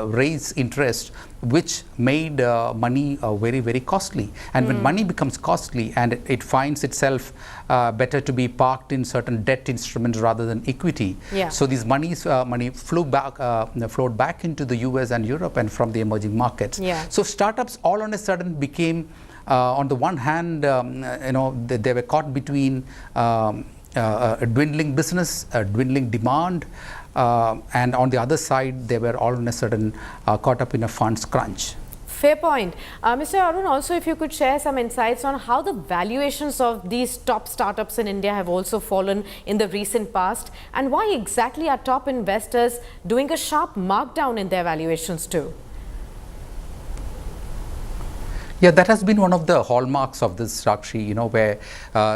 raise interest, which made money very, very costly. And when money becomes costly and it finds itself better to be parked in certain debt instruments rather than equity, so these money flowed back into the US and Europe and from the emerging markets. So startups all on a sudden became, on the one hand, they were caught between a dwindling business, a dwindling demand, and on the other side, they were all in a certain caught up in a funds crunch. Fair point. Mr. Arun, also if you could share some insights on how the valuations of these top startups in India have also fallen in the recent past, and why exactly are top investors doing a sharp markdown in their valuations too? Yeah, that has been one of the hallmarks of this, Sakshi, where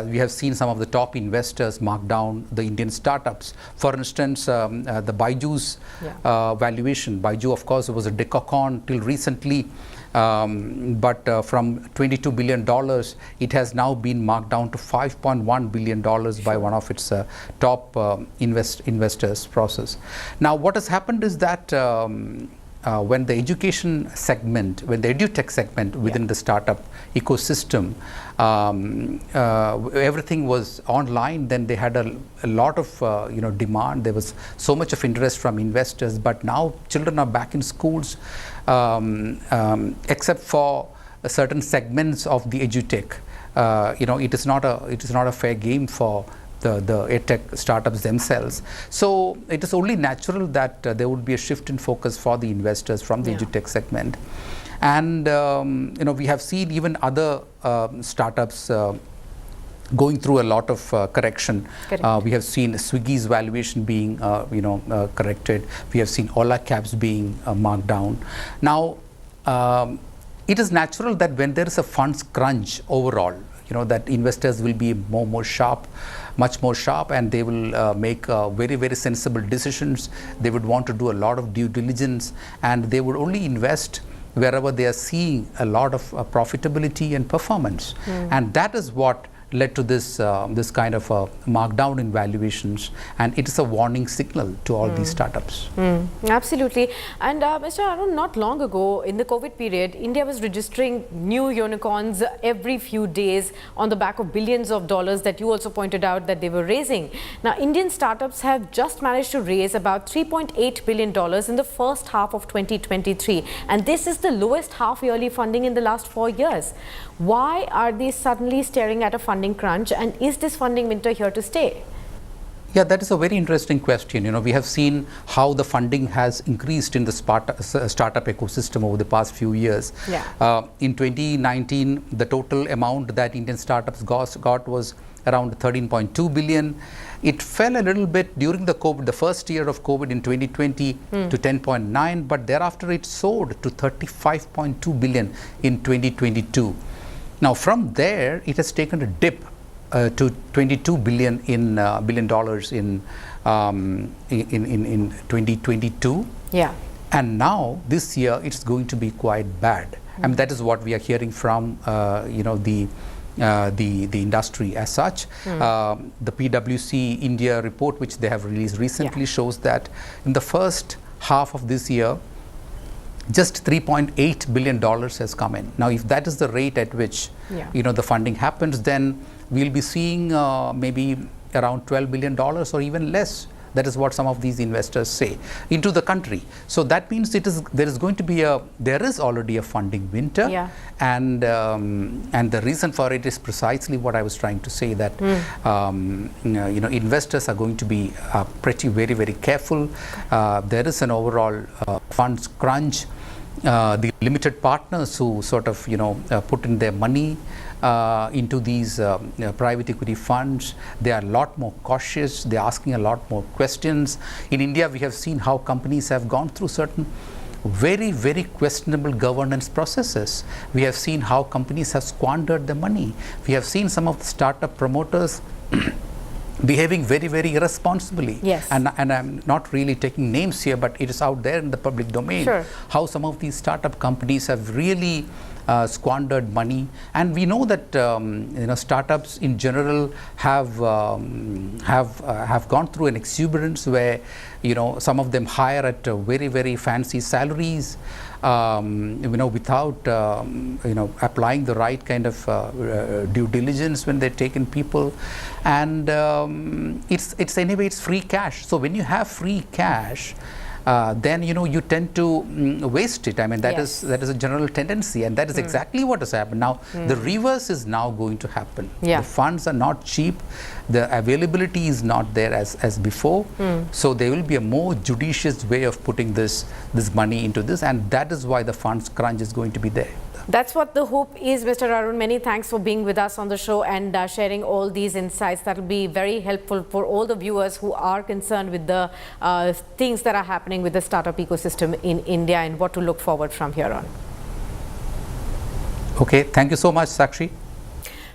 we have seen some of the top investors mark down the Indian startups. For instance, the Byju's valuation. Byju, of course, was a decacorn till recently, but from $22 billion, it has now been marked down to $5.1 billion by one of its top investors process. Now, what has happened is that when the education segment, when the edutech segment within the startup ecosystem, everything was online, then they had a lot of demand. There was so much of interest from investors, but now children are back in schools, except for certain segments of the edutech. It is not a fair game for the edtech startups themselves. So it is only natural that there would be a shift in focus for the investors from the edutech segment. And we have seen even other startups going through a lot of correction. We have seen Swiggy's valuation being corrected. We have seen Ola Cabs being marked down. Now, it is natural that when there is a funds crunch overall, that investors will be much more sharp, and they will make very, very sensible decisions. They would want to do a lot of due diligence, and they would only invest wherever they are seeing a lot of profitability and performance. And that is what led to this kind of markdown in valuations, and it is a warning signal to all these startups. Absolutely. And Mr. Arun, not long ago in the COVID period, India was registering new unicorns every few days on the back of billions of dollars that you also pointed out that they were raising. Now, Indian startups have just managed to raise about $3.8 billion in the first half of 2023, and this is the lowest half-yearly funding in the last 4 years. Why are they suddenly staring at a funding crunch, and is this funding winter here to stay? Yeah, that is a very interesting question. We have seen how the funding has increased in the startup ecosystem over the past few years. In 2019, the total amount that Indian startups got was around 13.2 billion. It fell a little bit during the first year of COVID in 2020 to 10.9, but thereafter it soared to 35.2 billion in 2022. Now, from there, it has taken a dip to $22 billion in 2022. And now this year it's going to be quite bad. I mean, that is what we are hearing from the industry as such. The PwC India report, which they have released recently, shows that in the first half of this year, just $3.8 billion has come in. Now, if that is the rate at which the funding happens, then we'll be seeing maybe around $12 billion or even less. That is what some of these investors say into the country. So that means there is already a funding winter, and the reason for it is precisely what I was trying to say, that investors are going to be very, very careful. There is an overall funds crunch. The limited partners who sort of put in their money into these private equity funds, they are a lot more cautious. They are asking a lot more questions. In India, we have seen how companies have gone through certain very, very questionable governance processes. We have seen how companies have squandered the money. We have seen some of the startup promoters behaving very, very irresponsibly. And I'm not really taking names here, but it is out there in the public domain. How some of these startup companies have really squandered money. And we know that startups in general have gone through an exuberance where some of them hire at very, very fancy salaries, without applying the right kind of due diligence when they take in people, and it's free cash. So when you have free cash, then you tend to waste it. I mean, that is a general tendency, and that is exactly what has happened. Now, the reverse is now going to happen. The funds are not cheap, the availability is not there as before, so there will be a more judicious way of putting this money into this, and that is why the funds crunch is going to be there. That's what the hope is, Mr. Arun. Many thanks for being with us on the show and sharing all these insights. That will be very helpful for all the viewers who are concerned with the things that are happening with the startup ecosystem in India and what to look forward from here on. Okay, thank you so much, Sakshi.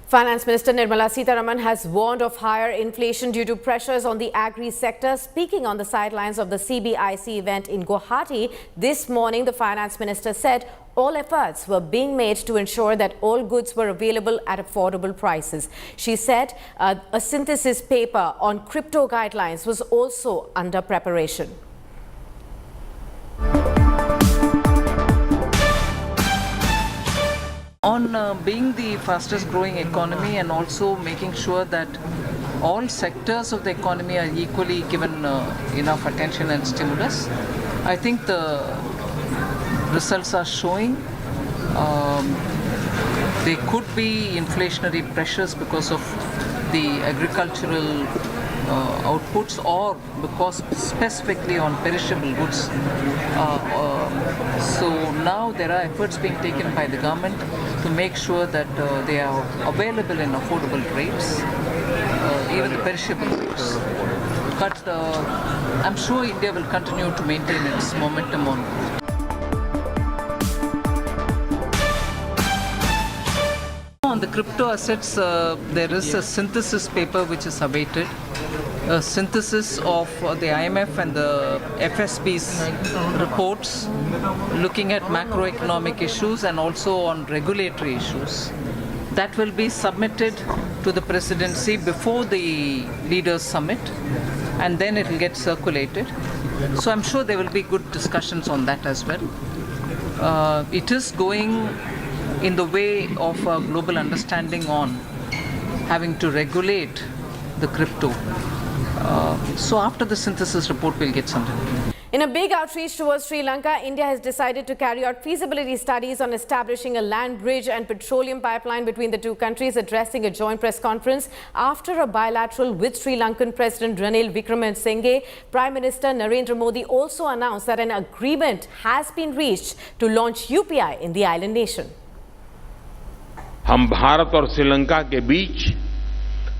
Finance Minister Nirmala Sitharaman has warned of higher inflation due to pressures on the agri sector. Speaking on the sidelines of the CBIC event in Guwahati this morning, the Finance Minister said all efforts were being made to ensure that all goods were available at affordable prices. She said a synthesis paper on crypto guidelines was also under preparation. On being the fastest growing economy and also making sure that all sectors of the economy are equally given enough attention and stimulus, I think the results are showing. There could be inflationary pressures because of the agricultural outputs or because specifically on perishable goods. So now there are efforts being taken by the government to make sure that they are available in affordable rates, even the perishable goods. But I'm sure India will continue to maintain its momentum on growth. On the crypto assets, there is a synthesis paper which is awaited. A synthesis of the IMF and the FSB's reports looking at macroeconomic issues and also on regulatory issues. That will be submitted to the presidency before the leaders summit, and then it will get circulated. So I'm sure there will be good discussions on that as well. It is going in the way of a global understanding on having to regulate the crypto. So after the synthesis report, we'll get something. In a big outreach towards Sri Lanka, India has decided to carry out feasibility studies on establishing a land bridge and petroleum pipeline between the two countries. Addressing a joint press conference after a bilateral with Sri Lankan President Ranil Wickremesinghe, Prime Minister Narendra Modi also announced that an agreement has been reached to launch UPI in the island nation. हम भारत और श्रीलंका के बीच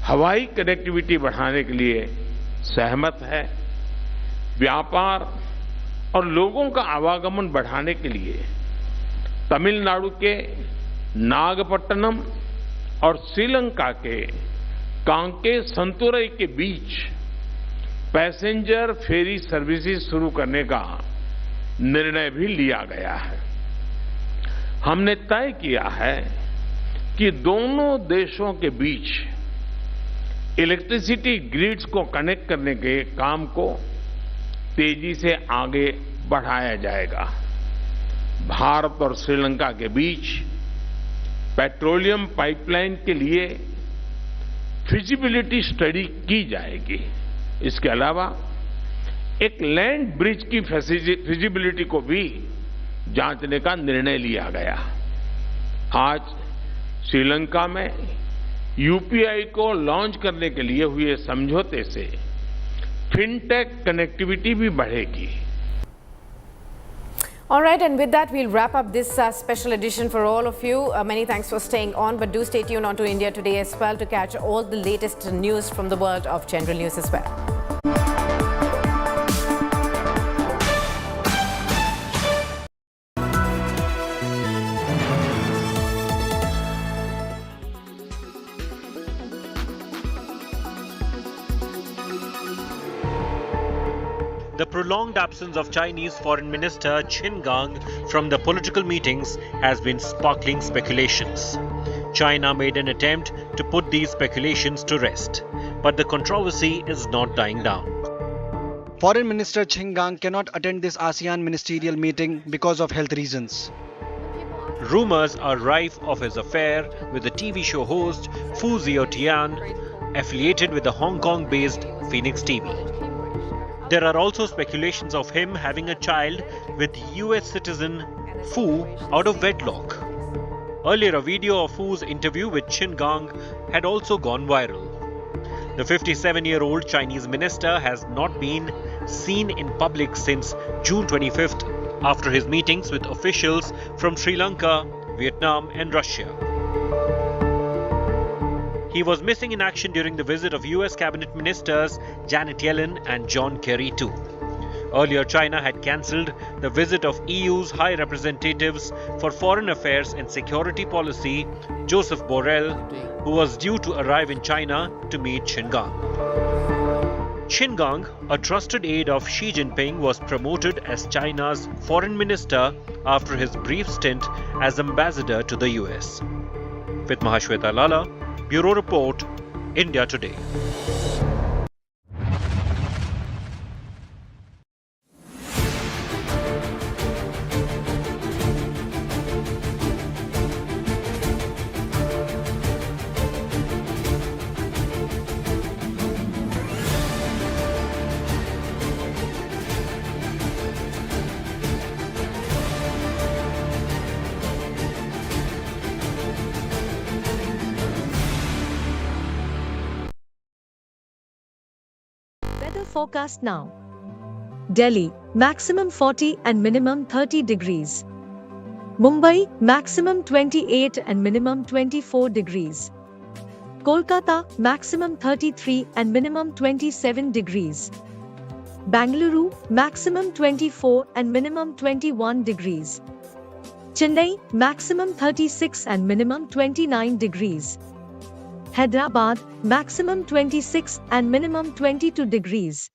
हवाई connectivity बढ़ाने के लिए सहमत है। व्यापार और लोगों का आवागमन बढ़ाने के लिए तमिलनाडु के नागपट्टनम और श्रीलंका के कांके संतुरई के बीच पैसेंजर फेरी सर्विसेज शुरू करने का निर्णय भी लिया गया है। हमने तय किया है कि दोनों देशों के बीच इलेक्ट्रिसिटी ग्रिड्स को कनेक्ट करने के काम को तेजी से आगे बढ़ाया जाएगा। भारत और श्रीलंका के बीच पेट्रोलियम पाइपलाइन के लिए फिजिबिलिटी स्टडी की जाएगी। इसके अलावा एक लैंड ब्रिज की फिजिबिलिटी को भी जांचने का निर्णय लिया गया। आज श्रीलंका में यूपीआई को लॉन्च करने के लिए हुए समझौते से फिनटेक कनेक्टिविटी भी बढ़ेगी। All right, and with that, we'll wrap up this special edition for all of you. Many thanks for staying on, but do stay tuned on to India Today as well to catch all the latest news from the world of general news as well. The prolonged absence of Chinese Foreign Minister Qin Gang from the political meetings has been sparkling speculations. China made an attempt to put these speculations to rest, but the controversy is not dying down. Foreign Minister Qin Gang cannot attend this ASEAN ministerial meeting because of health reasons. Rumors are rife of his affair with the TV show host Fu Zio Tian, affiliated with the Hong Kong-based Phoenix TV. There are also speculations of him having a child with US citizen Fu out of wedlock. Earlier, a video of Fu's interview with Qin Gang had also gone viral. The 57-year-old Chinese minister has not been seen in public since June 25th after his meetings with officials from Sri Lanka, Vietnam and Russia. He was missing in action during the visit of US cabinet ministers Janet Yellen and John Kerry too. Earlier, China had cancelled the visit of EU's High Representatives for Foreign Affairs and Security Policy, Joseph Borrell, who was due to arrive in China to meet Qin Gang. Qin Gang, a trusted aide of Xi Jinping, was promoted as China's foreign minister after his brief stint as ambassador to the US. With Mahashweta Lala, Bureau Report, India Today. Weather forecast now. Delhi, maximum 40 and minimum 30 degrees. Mumbai, maximum 28 and minimum 24 degrees. Kolkata, maximum 33 and minimum 27 degrees. Bangalore, maximum 24 and minimum 21 degrees. Chennai, maximum 36 and minimum 29 degrees. Hyderabad, maximum 26 and minimum 22 degrees.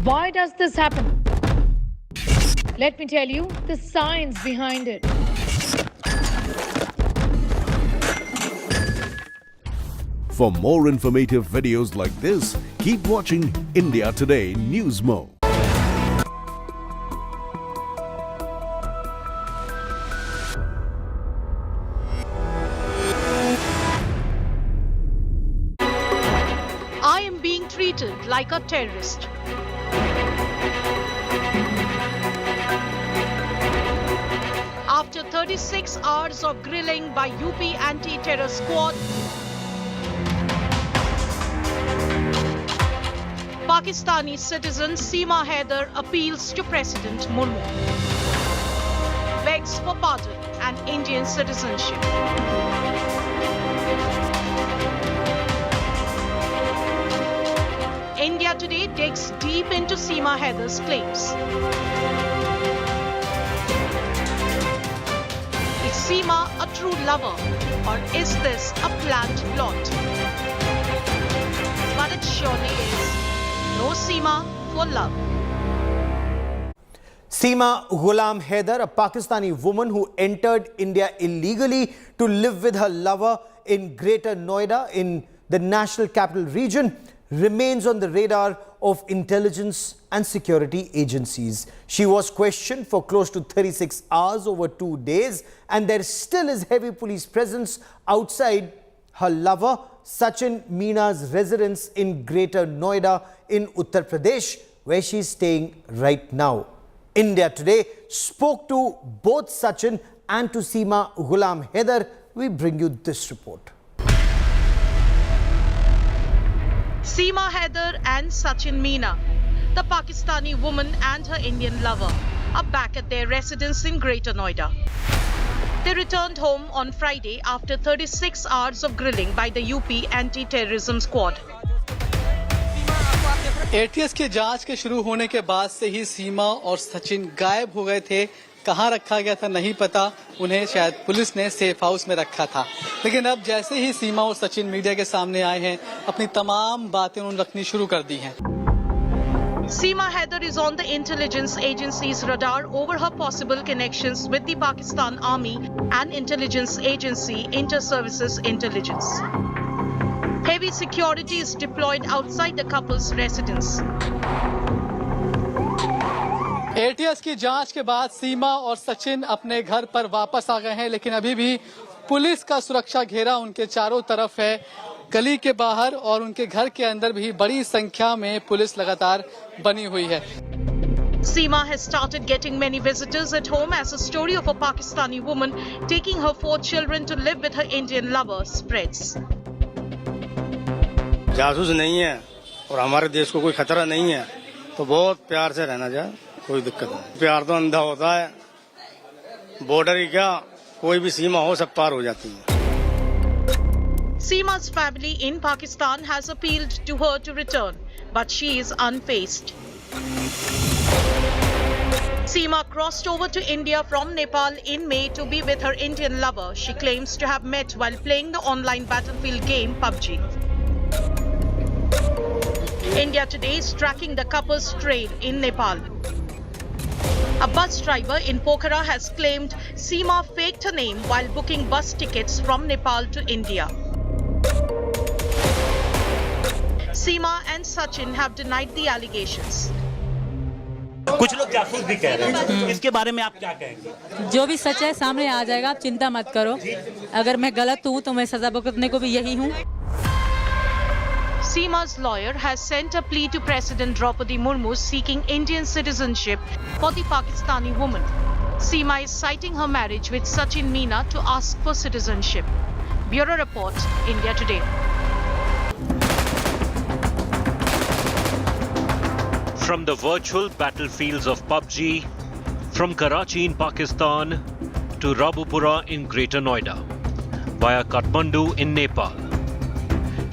Why does this happen? Let me tell you the science behind it. For more informative videos like this, keep watching India Today News Mo. I am being treated like a terrorist. After 36 hours of grilling by UP anti-terror squad, Pakistani citizen Seema Haider appeals to President Murmu, begs for pardon and Indian citizenship. India Today digs deep into Seema Haider's claims. Is Seema a true lover, or is this a planned plot? But it surely is. No Seema for love. Seema Haider, a Pakistani woman who entered India illegally to live with her lover in Greater Noida in the National Capital Region, remains on the radar of intelligence and security agencies. She was questioned for close to 36 hours over 2 days, and there still is heavy police presence outside her lover Sachin Meena's residence in Greater Noida in Uttar Pradesh, where she is staying right now. India Today spoke to both Sachin and to Seema Haider. We bring you this report. Seema Haider and Sachin Meena. The Pakistani woman and her Indian lover are back at their residence in Greater Noida. They returned home on Friday after 36 hours of grilling by the UP anti-terrorism squad. ATS की जांच के शुरू होने के बाद से ही सीमा और सचिन गायब हो गए थे। कहां रखा गया था नहीं पता, उन्हें शायद पुलिस ने सेफ हाउस में रखा था। लेकिन अब जैसे ही सीमा और सचिन मीडिया के सामने आए हैं, अपनी तमाम बातें उन्होंने रखनी शुरू कर दी हैं। Seema Haider is on the intelligence agency's radar over her possible connections with the Pakistan Army and intelligence agency Inter-Services Intelligence. Heavy security is deployed outside the couple's residence. ATS की जांच के बाद सीमा और सचिन अपने घर पर वापस आ गए हैं, लेकिन अभी भी पुलिस का सुरक्षा घेरा उनके चारों तरफ है। गली के बाहर और उनके घर के अंदर भी बड़ी संख्या में पुलिस लगातार बनी हुई है। Seema has started getting many visitors at home as a story of a Pakistani woman taking her 4 children to live with her Indian lover spreads. जासूस नहीं है और हमारे देश को कोई खतरा नहीं है तो बहुत प्यार से रहना चाहिए, कोई दिक्कत नहीं। प्यार तो अंधा होता है, बॉर्डर ही क्या कोई भी सीमा हो सब पार हो जाती है। Seema's family in Pakistan has appealed to her to return, but she is unfazed. Seema crossed over to India from Nepal in May to be with her Indian lover she claims to have met while playing the online battlefield game PUBG. India today is tracking the couple's trail in Nepal. A bus driver in Pokhara has claimed Seema faked her name while booking bus tickets from Nepal to India. Seema and Sachin have denied the allegations. कुछ लोग जासूस भी कह रहे हैं, इसके बारे में आप क्या कहेंगे? जो भी सच है सामने आ जाएगा, आप चिंता मत करो। अगर मैं गलत हूँ तो मैं सजा भुगतने को भी यही हूँ। Seema's lawyer has sent a plea to President Draupadi Murmu seeking Indian citizenship for the Pakistani woman. Seema is citing her marriage with Sachin Meena to ask for citizenship. Bureau Report, India Today. From the virtual battlefields of PUBG, from Karachi in Pakistan to Rabupura in Greater Noida, via Kathmandu in Nepal.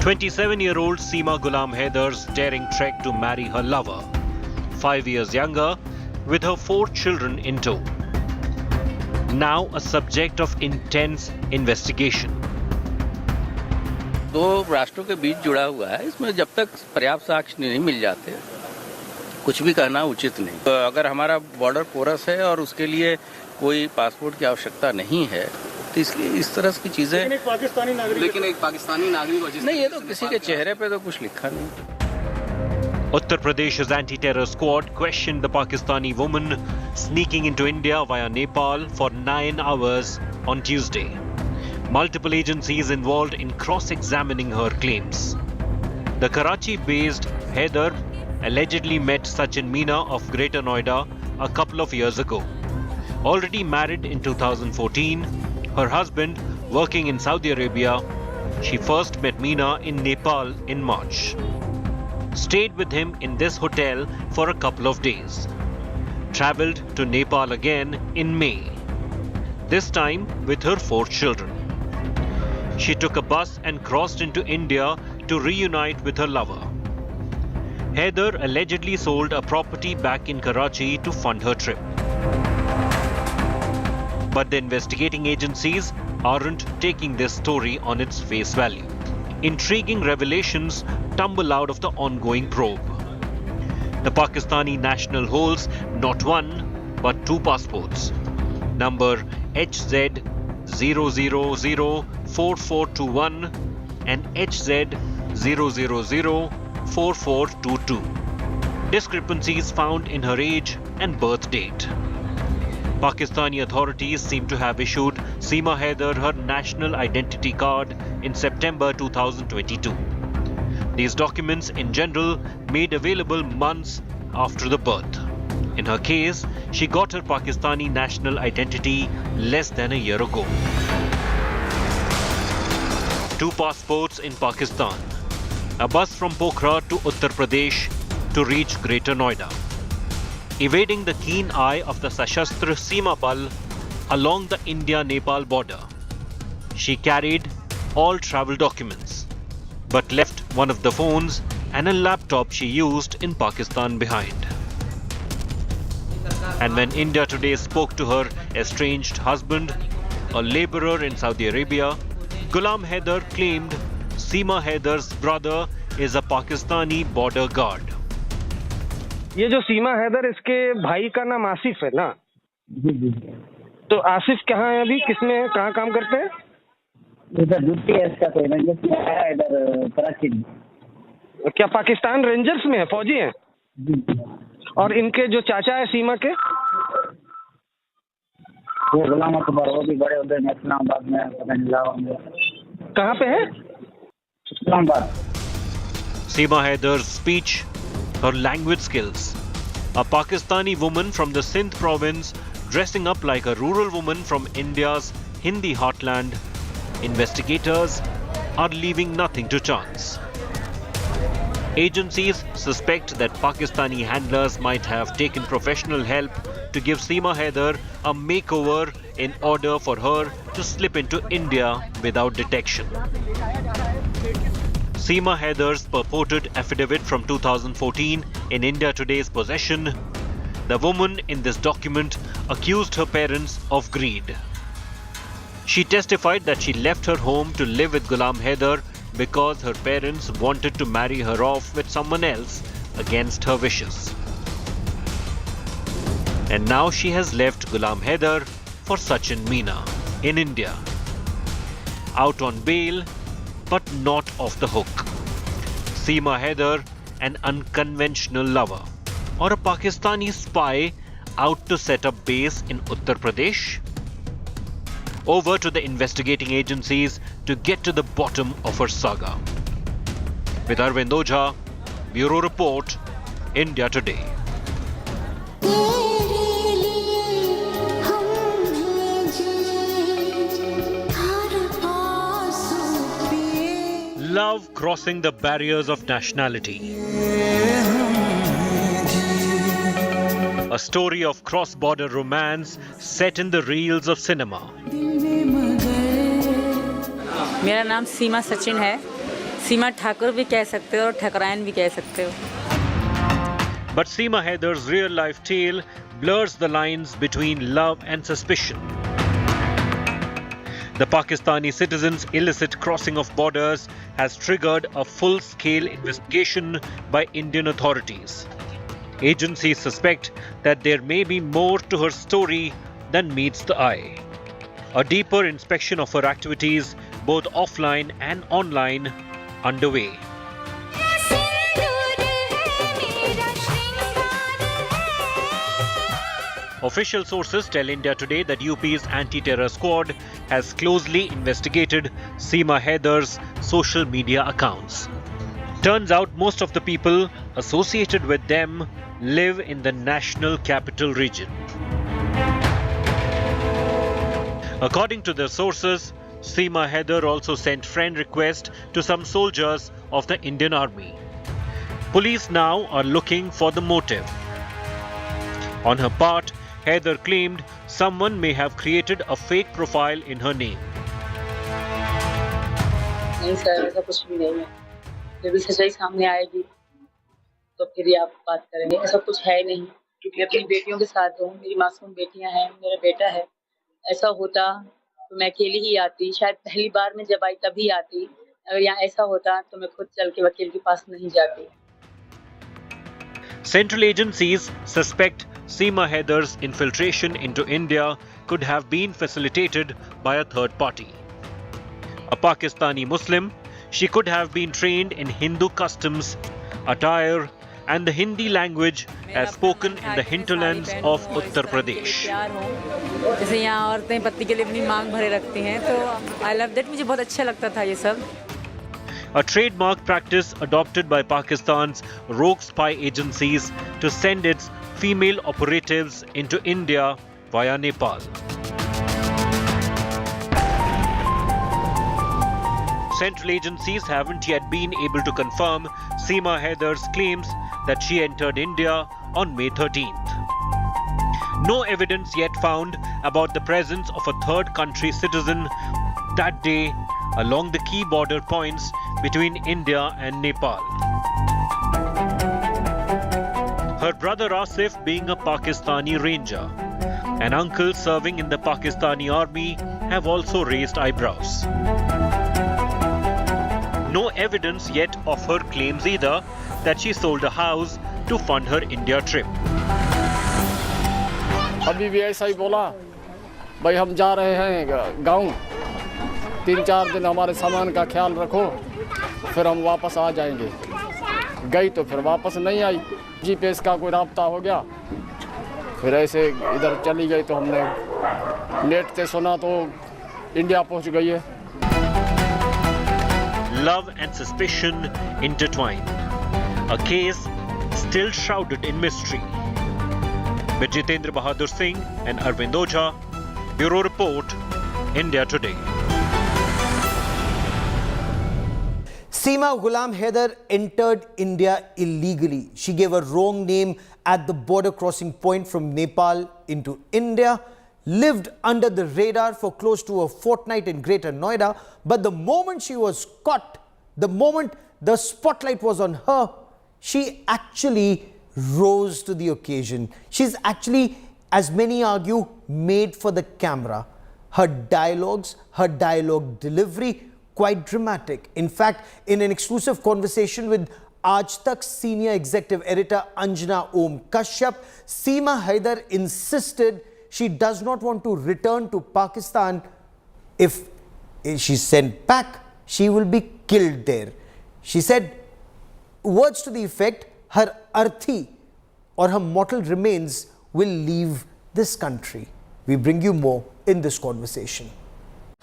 27-year-old Seema Ghulam Haider's daring trek to marry her lover, 5 years younger, with her 4 children in tow. Now a subject of intense investigation. दो राष्ट्रों के बीच जुड़ा हुआ है, इसमें जब तक पर्याप्त साक्ष्य नहीं मिल जाते कुछ भी कहना उचित नहीं। तो अगर हमारा बॉर्डर पोरस है और उसके लिए कोई पासपोर्ट की आवश्यकता नहीं है तो इसलिए इस तरह की चीजें लेकिन एक पाकिस्तानी नागरिक नहीं, ये तो किसी के चेहरे पे तो कुछ लिखा नहीं। Uttar Pradesh's anti-terror squad questioned the Pakistani woman sneaking into India via Nepal for 9 hours on Tuesday. Multiple agencies involved in cross-examining her claims. The Karachi-based Haider allegedly met Sachin Meena of Greater Noida a couple of years ago. Already married in 2014, her husband working in Saudi Arabia, she first met Meena in Nepal in March. Stayed with him in this hotel for a couple of days. Travelled to Nepal again in May. This time with her 4 children. She took a bus and crossed into India to reunite with her lover. Haider allegedly sold a property back in Karachi to fund her trip. But the investigating agencies aren't taking this story on its face value. Intriguing revelations tumble out of the ongoing probe. The Pakistani national holds not one but 2 passports. Number HZ0004421 and HZ0004422. Discrepancies found in her age and birth date. Pakistani authorities seem to have issued Seema Haider her national identity card in September 2022. These documents in general made available months after the birth. In her case, she got her Pakistani national identity less than a year ago. 2 passports in Pakistan. A bus from Pokhara to Uttar Pradesh to reach Greater Noida. Evading the keen eye of the Sashastra Seema Bal along the India-Nepal border, she carried all travel documents, but left one of the phones and a laptop she used in Pakistan behind. And when India Today spoke to her estranged husband, a laborer in Saudi Arabia, Ghulam Haider claimed Seema Haider's brother is a Pakistani border guard. ये जो सीमा हैदर इसके भाई का नाम आसिफ है ना? तो आसिफ कहाँ है अभी? किसमें है? कहाँ काम करते हैं? इधर ड्यूटी है इसका, तो रेंजर्स में है इधर कराची में। क्या पाकिस्तान रेंजर्स में है? फौजी हैं? और इनके जो चाचा है सीमा के? वो गुलाम अकबर, वो भी बड़े उधर में इस्लामाबाद में, पता नहीं लाहौर। कहाँ पे है? Islamabad. Seema Haider's speech, her language skills. A Pakistani woman from the Sindh province dressing up like a rural woman from India's Hindi heartland. Investigators are leaving nothing to chance. Agencies suspect that Pakistani handlers might have taken professional help to give Seema Haider a makeover in order for her to slip into India without detection. Seema Haider's purported affidavit from 2014 in India Today's possession. The woman in this document accused her parents of greed. She testified that she left her home to live with Ghulam Haider because her parents wanted to marry her off with someone else against her wishes. And now she has left Ghulam Haider for Sachin Meena in India. Out on bail, but not off the hook. Seema Haider, an unconventional lover, or a Pakistani spy out to set up base in Uttar Pradesh? Over to the investigating agencies to get to the bottom of her saga. With Arvind Ojha, Bureau Report, India Today. Love crossing the barriers of nationality. A story of cross-border romance set in the reels of cinema. मेरा नाम सीमा सचिन है। सीमा ठाकुर भी कह सकते हो और ठकरायन भी कह सकते हो। But Seema Haider's real-life tale blurs the lines between love and suspicion. The Pakistani citizen's illicit crossing of borders has triggered a full-scale investigation by Indian authorities. Agencies suspect that there may be more to her story than meets the eye. A deeper inspection of her activities, both offline and online, underway. Official sources tell India Today that UP's anti-terror squad has closely investigated Seema Haider's social media accounts. Turns out most of the people associated with them live in the National Capital Region. According to their sources, Seema Haider also sent friend requests to some soldiers of the Indian Army. Police now are looking for the motive. On her part, Haider claimed someone may have created a fake profile in her name. नहीं sir, ऐसा कुछ भी नहीं है। जब सच्चाई सामने आएगी तो फिर ही आप बात करेंगे। ऐसा कुछ है नहीं, क्योंकि अपनी बेटियों के साथ हूँ। मेरी मासूम बेटियां हैं, मेरा बेटा है। ऐसा होता तो मैं अकेली ही आती, शायद पहली बार में जब आई तभी आती। अगर यहाँ ऐसा होता तो मैं खुद चल के वकील के पास नहीं जाती। Central agencies suspect Seema Haider's infiltration into India could have been facilitated by a third party. A Pakistani Muslim, she could have been trained in Hindu customs, attire, and the Hindi language as spoken in the hinterlands of Uttar Pradesh. जैसे यहाँ औरतें पति के लिए अपनी मांग भरे रखती हैं, तो I love that, मुझे बहुत अच्छा लगता था ये सब. A trademark practice adopted by Pakistan's rogue spy agencies to send its female operatives into India via Nepal. Central agencies haven't yet been able to confirm Seema Haider's claims that she entered India on May 13th. No evidence yet found about the presence of a third country citizen that day along the key border points between India and Nepal. Her brother Asif being a Pakistani ranger, and uncle serving in the Pakistani army have also raised eyebrows. No evidence yet of her claims either that she sold a house to fund her India trip. अभी भी ऐसा ही बोला, भाई हम जा रहे हैं गांव, 3-4 दिन हमारे सामान का ख्याल रखो, फिर हम वापस आ जाएंगे। गई तो फिर वापस नहीं आई, जीपीएस का कोई राब्ता हो गया, फिर ऐसे इधर चली गई तो हमने नेट से सुना तो इंडिया पहुंच गई है। Love and suspicion intertwined. A case still shrouded in mystery. With Jitendra Bahadur Singh and Arvind Ojha, Bureau Report, India Today. Seema Haider entered India illegally. She gave a wrong name at the border crossing point from Nepal into India, lived under the radar for close to a fortnight in Greater Noida, but the moment she was caught, the moment the spotlight was on her, she actually rose to the occasion. She's actually, as many argue, made for the camera. Her dialogues, her dialogue delivery, quite dramatic. In fact, in an exclusive conversation with Aaj Tak's senior executive editor Anjana Om Kashyap, Seema Haider insisted she does not want to return to Pakistan. If she's sent back, she will be killed there. She said, words to the effect, her arthi or her mortal remains will leave this country. We bring you more in this conversation.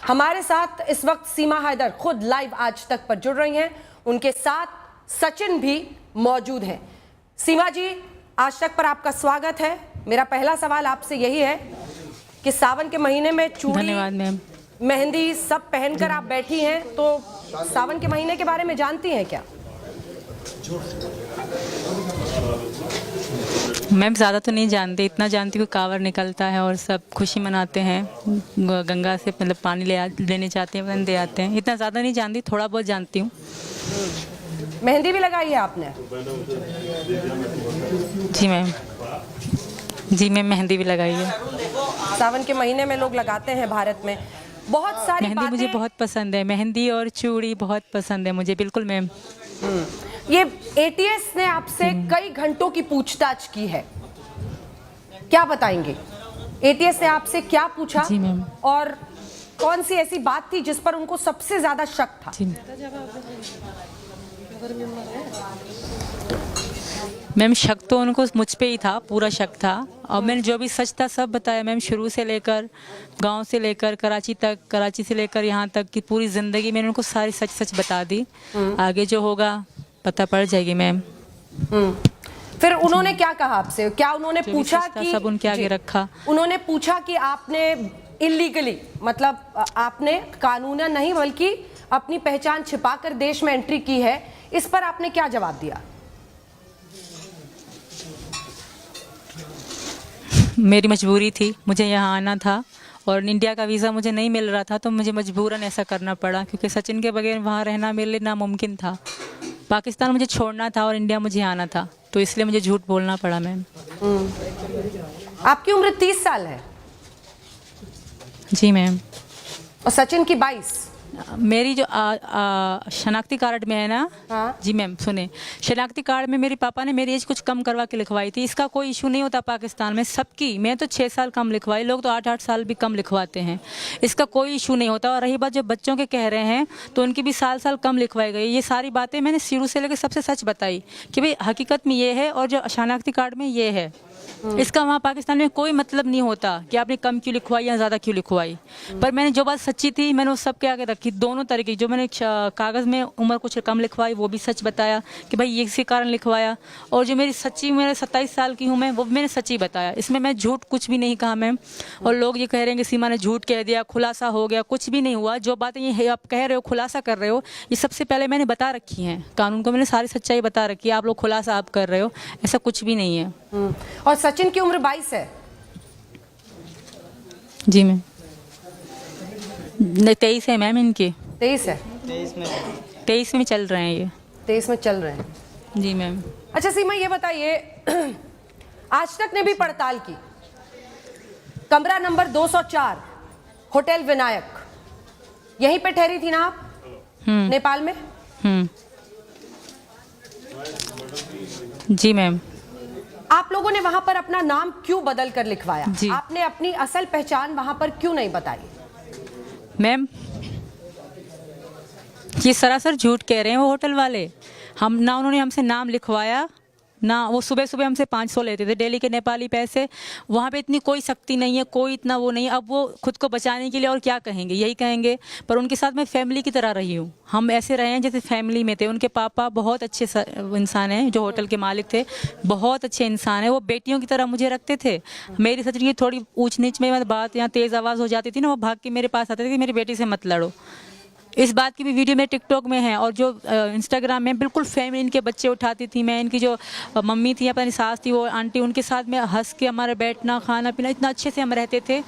हमारे साथ इस वक्त सीमा हैदर खुद live आज तक पर जुड़ रही हैं। उनके साथ सचिन भी मौजूद हैं। सीमा जी, आज तक पर आपका स्वागत है। मेरा पहला सवाल आपसे यही है कि सावन के महीने में चूड़ी, मेहंदी सब पहनकर आप बैठी हैं, तो सावन के महीने के बारे में जानती हैं क्या? मैम ज़्यादा तो नहीं जानती, इतना जानती हूँ कांवड़ निकलता है और सब खुशी मनाते हैं, गंगा से मतलब पानी लेने जाते हैं, दे आते हैं। इतना ज़्यादा नहीं जानती, थोड़ा बहुत जानती हूँ। मेहंदी भी लगाई है आपने? जी मैम, जी मैम मेहंदी भी लगाई है। सावन के महीने में लोग लगाते हैं भारत में। बहुत सारी मेहंदी मुझे बहुत पसंद है, मेहंदी और चूड़ी बहुत पसंद है मुझे, बिल्कुल मैम। ये एटीएस ने आपसे कई घंटों की पूछताछ की है, क्या बताएंगे? एटीएस ने आपसे क्या पूछा और कौन सी ऐसी बात थी जिस पर उनको सबसे ज्यादा शक था? मैम शक तो उनको मुझ पे ही था, पूरा शक था, और मैंने जो भी सच था सब बताया मैम, शुरू से लेकर गांव से लेकर कराची तक, कराची से लेकर यहाँ तक की पूरी ज़िंदगी मैंने उनको सारी सच सच बता दी। आगे जो होगा पता पड़ जाएगी मैम। फिर उन्होंने क्या कहा आपसे? क्या उन्होंने पूछा कि सब उनके आगे रखा? उन्होंने पूछा कि आपने इलीगली, मतलब आपने कानूनन नहीं बल्कि अपनी पहचान छिपाकर देश में एंट्री की है, इस पर आपने क्या जवाब दिया? मेरी मजबूरी थी, मुझे यहाँ आना था और इंडिया का वीज़ा मुझे नहीं मिल रहा था, तो मुझे मजबूरन ऐसा करना पड़ा, क्योंकि सचिन के बगैर वहाँ रहना मेरे लिए नामुमकिन था। पाकिस्तान मुझे छोड़ना था और इंडिया मुझे आना था, तो इसलिए मुझे झूठ बोलना पड़ा मैम। आपकी उम्र 30 साल है? जी मैम। और सचिन की 22? मेरी जो शनाख्ती कार्ड में है ना, हाँ? जी मैम सुने, शनाख्ती कार्ड में मेरे पापा ने मेरी एज कुछ कम करवा के लिखवाई थी। इसका कोई इशू नहीं होता पाकिस्तान में, सबकी। मैं तो 6 साल कम लिखवाई, लोग तो 8-8 साल भी कम लिखवाते हैं, इसका कोई इशू नहीं होता। और रही बात जो बच्चों के कह रहे हैं, तो उनकी भी साल कम लिखवाई गई। ये सारी बातें मैंने शुरू से लेकर सबसे सच बताई कि भाई हकीकत में ये है और जो शनाख्ती कार्ड में ये है। इसका वहाँ पाकिस्तान में कोई मतलब नहीं होता कि आपने कम क्यों लिखवाई या ज़्यादा क्यों लिखवाई। पर मैंने जो बात सच्ची थी मैंने उस सब के आगे रखी, दोनों तरीके। जो मैंने कागज़ में उम्र कुछ कम लिखवाई वो भी सच बताया कि भाई ये इसी कारण लिखवाया, और जो मेरी सच्ची, मेरे 27 साल की हूँ मैं, वो मैंने सच्ची बताया। इसमें मैं झूठ कुछ भी नहीं कहा मैम। और लोग ये कह रहे हैं कि सीमा ने झूठ कह दिया, खुलासा हो गया, कुछ भी नहीं हुआ। जो बातें ये आप कह रहे हो, खुलासा कर रहे हो, ये सबसे पहले मैंने बता रखी हैं, कानून को मैंने सारी सच्चाई बता रखी है। आप लोग खुलासा आप कर रहे हो, ऐसा कुछ भी नहीं है। और सचिन की उम्र 22 है। जी मैम, 23 है मैम इनकी। 23 है, 23 में चल रहे हैं ये। 23 में चल रहे हैं। जी मैम। अच्छा सीमा, ये बताइए, आज तक ने भी पड़ताल की, कमरा नंबर 204 होटल विनायक, यहीं पे ठहरी थी ना आप नेपाल में? जी मैम। आप लोगों ने वहां पर अपना नाम क्यों बदल कर लिखवाया? आपने अपनी असल पहचान वहां पर क्यों नहीं बताई? मैम ये सरासर झूठ कह रहे हैं वो होटल वाले। हम ना, उन्होंने हमसे नाम लिखवाया ना। वो सुबह सुबह हमसे 500 लेते थे डेली के नेपाली पैसे। वहाँ पे इतनी कोई शक्ति नहीं है, कोई इतना वो नहीं है। अब वो खुद को बचाने के लिए और क्या कहेंगे, यही कहेंगे। पर उनके साथ मैं फैमिली की तरह रही हूँ। हम ऐसे रहे हैं जैसे फैमिली में थे। उनके पापा बहुत अच्छे इंसान हैं, जो होटल के मालिक थे, बहुत अच्छे इंसान हैं। वो बेटियों की तरह मुझे रखते थे। मेरी सच की थोड़ी ऊँच नीच में बात या तेज़ आवाज़ हो जाती थी ना, वो भाग के मेरे पास आते थे कि मेरी बेटी से मत लड़ो। इस बात की भी वीडियो मेरे टिकटॉक में है, और जो इंस्टाग्राम में बिल्कुल फैमिली, इनके बच्चे उठाती थी मैं। इनकी जो मम्मी थी, अपनी सास थी, वो आंटी, उनके साथ में हंस के हमारा बैठना, खाना पीना, इतना अच्छे से हम रहते थे।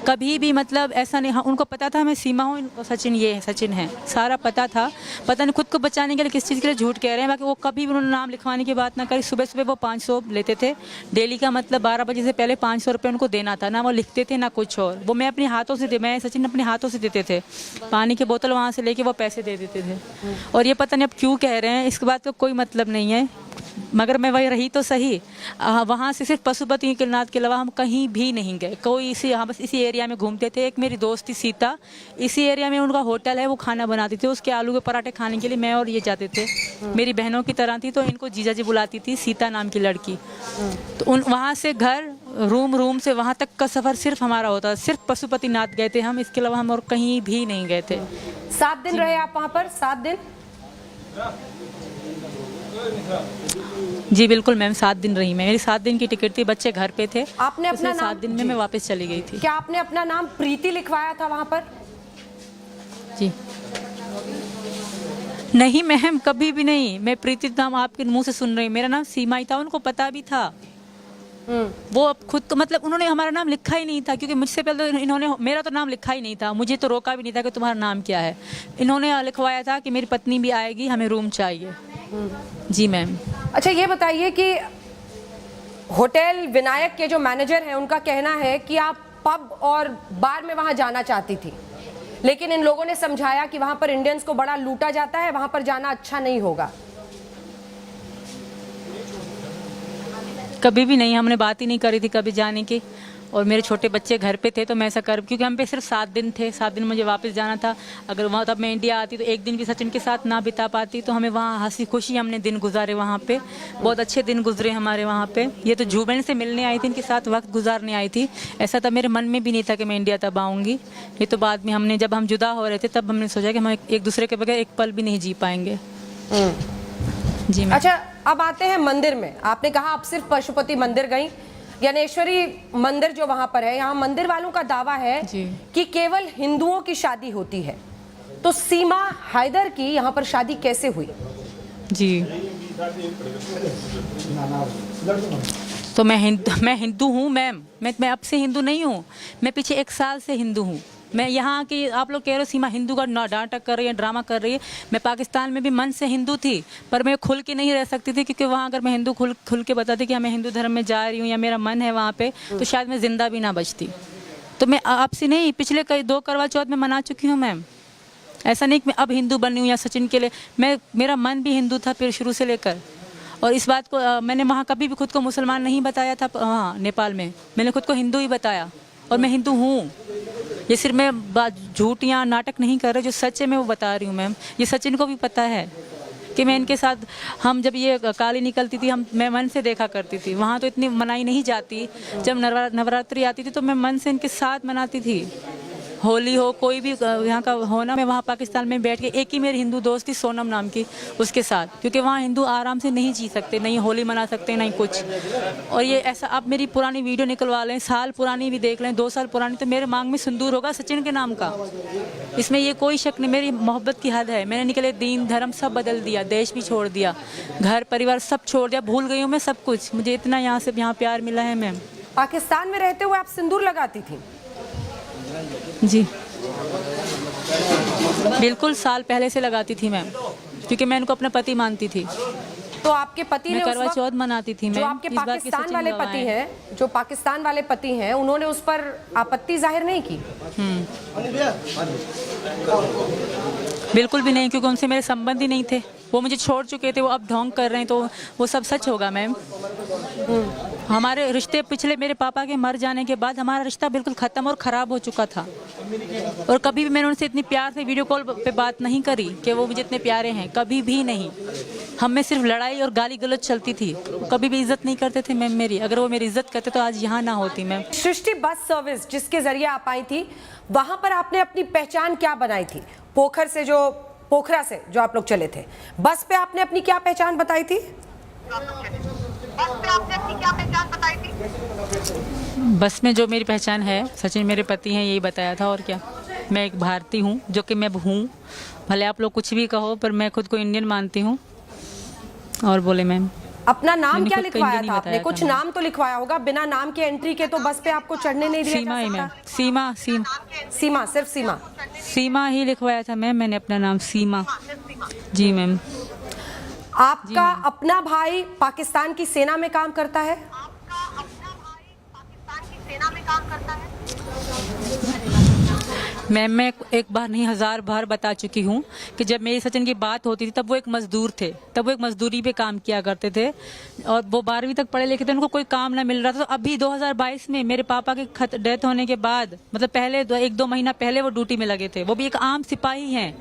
कभी भी मतलब ऐसा नहीं। हाँ, उनको पता था मैं सीमा हूँ, सचिन ये है, सचिन है, सारा पता था। पता नहीं खुद को बचाने के लिए किस चीज़ के लिए झूठ कह रहे हैं। बाकी वो कभी भी उन्होंने नाम लिखवाने की बात ना करी। सुबह सुबह वो 500 लेते थे डेली का, मतलब 12 बजे से पहले 500 रुपये उनको देना था। ना वो लिखते थे ना कुछ और। वो मैं अपने हाथों से मैं सचिन अपने हाथों से देते थे। पानी की बोतल वहाँ से लेके वो पैसे दे देते थे। और ये पता नहीं अब क्यों कह रहे हैं, इसके बाद तो कोई मतलब नहीं है। मगर मैं वही रही तो सही। वहाँ से सिर्फ पशुपति के नाथ के अलावा हम कहीं भी नहीं गए। कोई इसी, हम बस इसी एरिया में घूमते थे। एक मेरी दोस्त थी सीता, इसी एरिया में उनका होटल है, वो खाना बनाती थी। उसके आलू के पराठे खाने के लिए मैं और ये जाते थे। मेरी बहनों की तरह थी, तो इनको जीजा जी बुलाती थी, सीता नाम की लड़की। तो वहाँ से घर, रूम से वहाँ तक का सफ़र सिर्फ हमारा होता। सिर्फ पशुपति नाथ गए थे हम, इसके अलावा हम और कहीं भी नहीं गए थे। 7 दिन रहे आप वहाँ पर? 7 दिन? जी बिल्कुल मैम, 7 दिन रही मैं। मेरी 7 दिन की टिकट थी, बच्चे घर पे थे। आपने अपना 7 दिन में मैं वापस चली गई थी। क्या आपने अपना नाम प्रीति लिखवाया था वहाँ पर? जी नहीं मैम, कभी भी नहीं। मैं प्रीति नाम आपके मुंह से सुन रही हूँ। मेरा नाम सीमा ही था, उनको पता भी था। वो अब खुद तो मतलब उन्होंने हमारा नाम लिखा ही नहीं था, क्योंकि मुझसे पहले इन्होंने मेरा तो नाम लिखा ही नहीं था। मुझे तो रोका भी नहीं था कि तुम्हारा नाम क्या है। इन्होंने लिखवाया था कि मेरी पत्नी भी आएगी, हमें रूम चाहिए। जी मैम। अच्छा ये बताइए कि होटल विनायक के जो मैनेजर हैं, उनका कहना है कि आप पब और बार में वहां जाना चाहती थी, लेकिन इन लोगों ने समझाया कि वहां पर इंडियंस को बड़ा लूटा जाता है, वहां पर जाना अच्छा नहीं होगा। कभी भी नहीं, हमने बात ही नहीं करी थी कभी जाने की। और मेरे छोटे बच्चे घर पे थे, तो मैं ऐसा कर, क्योंकि हम पे सिर्फ 7 दिन थे। 7 दिन मुझे वापस जाना था। अगर वहाँ तब मैं इंडिया आती तो एक दिन भी सचिन के साथ ना बिता पाती। तो हमें वहाँ हंसी खुशी हमने दिन गुजारे वहाँ पे, बहुत अच्छे दिन गुजरे हमारे वहाँ पे। ये तो जुबेन से मिलने आई थी, इनके साथ वक्त गुजारने आई थी। ऐसा तब मेरे मन में भी नहीं था कि मैं इंडिया तब आऊँगी। ये तो बाद में हमने, जब हम जुदा हो रहे थे, तब हमने सोचा कि हम एक दूसरे के बगैर एक पल भी नहीं जी पाएंगे। जी मैम। अच्छा अब आते हैं मंदिर में। आपने कहा आप सिर्फ पशुपति मंदिर गई, ज्ञानेश्वरी मंदिर जो वहां पर है, यहाँ मंदिर वालों का दावा है कि केवल हिंदुओं की शादी होती है। तो सीमा हैदर की यहाँ पर शादी कैसे हुई? जी तो मैं हिंदू हूँ मैम। मैं अब से हिंदू नहीं हूँ, मैं पीछे 1 साल से हिंदू हूँ। मैं यहाँ की, आप लोग कह रहे हो सीमा हिंदू का नाटक कर रही है, ड्रामा कर रही है। मैं पाकिस्तान में भी मन से हिंदू थी, पर मैं खुल के नहीं रह सकती थी, क्योंकि वहाँ अगर मैं हिंदू खुल के बताती कि मैं हिंदू धर्म में जा रही हूँ या मेरा मन है वहाँ पे, तो शायद मैं जिंदा भी ना बचती। तो मैं आपसे नहीं, पिछले कई 2 करवा चौथ में मना चुकी हूँ मैम। ऐसा नहीं कि मैं अब हिंदू बनी हूँ या सचिन के लिए। मेरा मन भी हिंदू था फिर शुरू से लेकर। और इस बात को मैंने वहाँ कभी भी खुद को मुसलमान नहीं बताया था। हाँ, नेपाल में मैंने खुद को हिंदू ही बताया, और मैं हिंदू हूँ। ये सिर्फ मैं झूठ या नाटक नहीं कर रही, जो सच है मैं वो बता रही हूँ मैम। ये सचिन को भी पता है। कि मैं इनके साथ, हम जब ये काली निकलती थी मैं मन से देखा करती थी। वहाँ तो इतनी मनाई नहीं जाती, जब नवरात्रि आती थी तो मैं मन से इनके साथ मनाती थी। होली हो, कोई भी यहाँ का हो ना, मैं वहाँ पाकिस्तान में बैठ के, एक ही मेरी हिंदू दोस्त थी सोनम नाम की, उसके साथ, क्योंकि वहाँ हिंदू आराम से नहीं जी सकते, नहीं होली मना सकते, नहीं कुछ। और ये ऐसा, आप मेरी पुरानी वीडियो निकलवा लें, साल पुरानी भी देख लें, 2 साल पुरानी, तो मेरे मांग में सिंदूर होगा सचिन के नाम का। इसमें ये कोई शक नहीं, मेरी मोहब्बत की हद है। मैंने निकले दीन धर्म सब बदल दिया, देश भी छोड़ दिया, घर परिवार सब छोड़ दिया, भूल गई हूँ मैं सब कुछ। मुझे इतना यहाँ से यहाँ प्यार मिला है। मैम, पाकिस्तान में रहते हुए आप सिंदूर लगाती थी? जी बिल्कुल, साल पहले से लगाती थी मैम, क्योंकि मैं इनको अपना पति मानती थी। तो आपके पति ने करवा चौथ मनाती थी। जो आपके पाकिस्तान वाले पति हैं, जो पाकिस्तान वाले पति हैं, उन्होंने उस पर आपत्ति जाहिर नहीं की? बिल्कुल भी नहीं, क्योंकि उनसे मेरे संबंध ही नहीं थे। वो मुझे छोड़ चुके थे, वो अब ढोंग कर रहे हैं, तो वो सब सच होगा मैम। हमारे रिश्ते पिछले, मेरे पापा के मर जाने के बाद हमारा रिश्ता बिल्कुल ख़त्म और ख़राब हो चुका था। और कभी भी मैंने उनसे इतनी प्यार से वीडियो कॉल पे बात नहीं करी कि वो मुझे इतने प्यारे हैं, कभी भी नहीं। हम में सिर्फ लड़ाई और गाली गलौज चलती थी, कभी भी इज्जत नहीं करते थे मैम मेरी। अगर वो मेरी इज्जत करते तो आज यहाँ ना होती मैम। सृष्टि बस सर्विस जिसके जरिए आप आई थी, वहाँ पर आपने अपनी पहचान क्या बनाई थी? पोखरा से जो आप लोग चले थे, बस पे आपने अपनी क्या पहचान बताई थी? बस में जो मेरी पहचान है, सचिन मेरे पति हैं, यही बताया था। और क्या, मैं एक भारतीय हूँ, जो कि मैं हूँ, भले आप लोग कुछ भी कहो, पर मैं खुद को इंडियन मानती हूँ। और बोले मैम, अपना नाम क्या लिखवाया था आपने? कुछ नाम तो लिखवाया होगा, बिना नाम के एंट्री के तो बस पे आपको चढ़ने नहीं दिया सीमा जा ही सकता। मैम, सीमा, सिर्फ सीमा ही लिखवाया था मैम, मैंने अपना नाम सीमा। जी मैम। आपका अपना भाई पाकिस्तान की सेना में काम करता है? मैम, मैं एक बार नहीं 1000 बार बता चुकी हूँ कि जब मेरी सचिन की बात होती थी तब वो एक मजदूर थे, तब वो एक मजदूरी पे काम किया करते थे, और वो 12वीं तक पढ़े लिखे थे, उनको कोई काम ना मिल रहा था। तो अभी 2022 में मेरे पापा के डेथ होने के बाद, मतलब पहले 1-2 महीना पहले वो ड्यूटी में लगे थे। वो भी एक आम सिपाही हैं,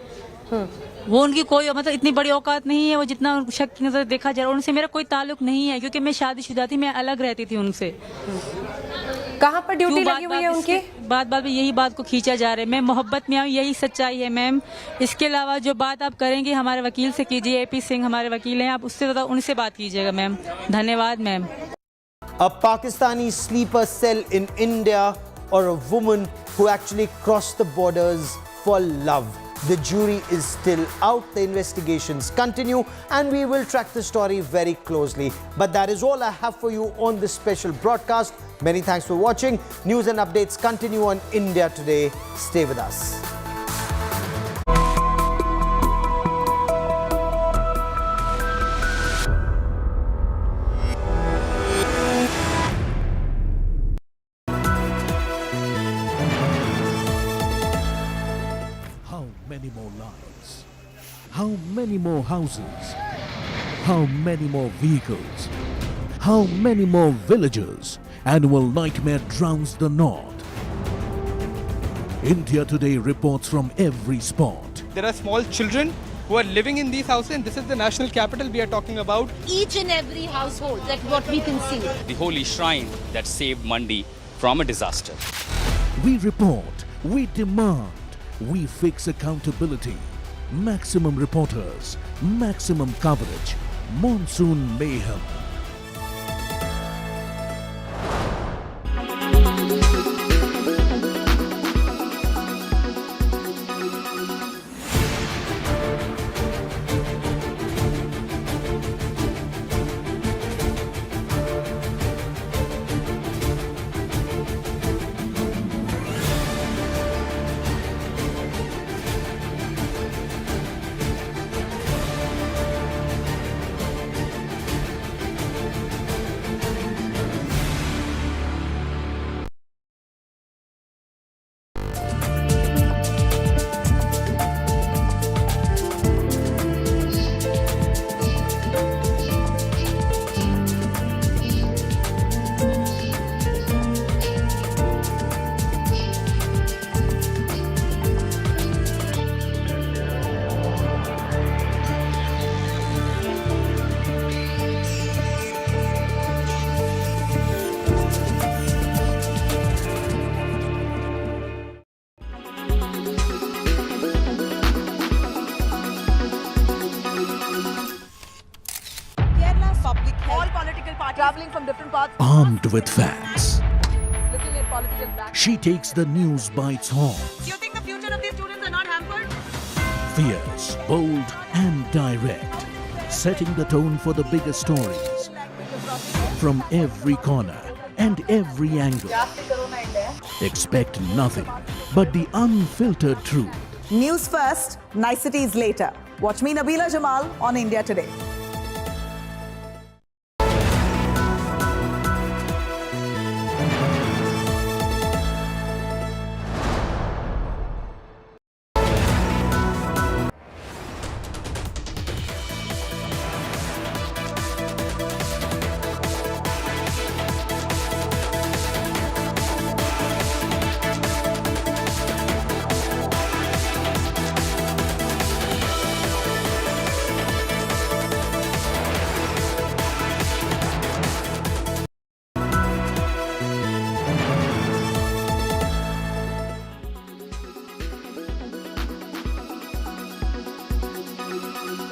वो उनकी कोई मतलब इतनी बड़ी औकात नहीं है, वो जितना शक की नजर देखा जा रहा है। उनसे मेरा कोई ताल्लुक नहीं है, क्योंकि मैं शादीशुदा थी, मैं अलग रहती थी उनसे। कहाँ पर ड्यूटी लगी हुई है उनकी? बात में यही बात को खींचा जा रहा है। मैं मोहब्बत में आऊँ, यही सच्चाई है मैम। इसके अलावा जो बात आप करेंगे हमारे वकील से कीजिए, AP सिंह हमारे वकील हैं, आप उससे ज़्यादा उनसे बात कीजिएगा मैम। धन्यवाद ma'am. A Pakistani sleeper cell in India, or a woman who actually crossed the borders for love. The jury is still out. The investigations continue, and we will track the story very closely. But that is all I have for you on this special broadcast. Many thanks for watching. News and updates continue on India Today. Stay with us. Many more lives? How many more houses? How many more vehicles? How many more villages? Annual nightmare drowns the north. India Today reports from every spot. There are small children who are living in these houses, and this is the national capital we are talking about. Each and every household, that's what we can see. The holy shrine that saved Mandi from a disaster. We report, we demand, we fix accountability. Maximum reporters, maximum coverage. Monsoon mayhem. traveling from different parts. Armed with facts, Looking at political background. she takes the news by its horns. Do you think the future of these students are not hampered? Fierce, bold, and direct, setting the tone for the biggest stories from every corner and every angle. Expect nothing but the unfiltered truth. News first, niceties later. Watch me, Nabila Jamal, on India Today.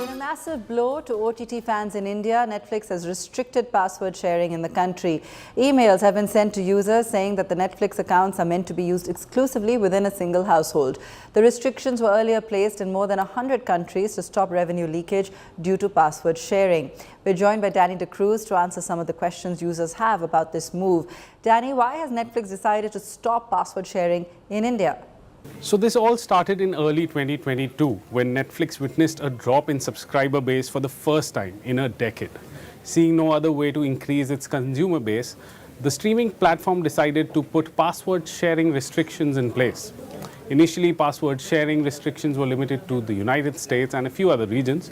In a massive blow to OTT fans in India, Netflix has restricted password sharing in the country. Emails have been sent to users saying that the Netflix accounts are meant to be used exclusively within a single household. The restrictions were earlier placed in more than 100 countries to stop revenue leakage due to password sharing. We're joined by Danny D'Cruz to answer some of the questions users have about this move. Danny, why has Netflix decided to stop password sharing in India? So this all started in early 2022 when Netflix witnessed a drop in subscriber base for the first time in a decade. Seeing no other way to increase its consumer base, the streaming platform decided to put password sharing restrictions in place. Initially, password sharing restrictions were limited to the United States and a few other regions.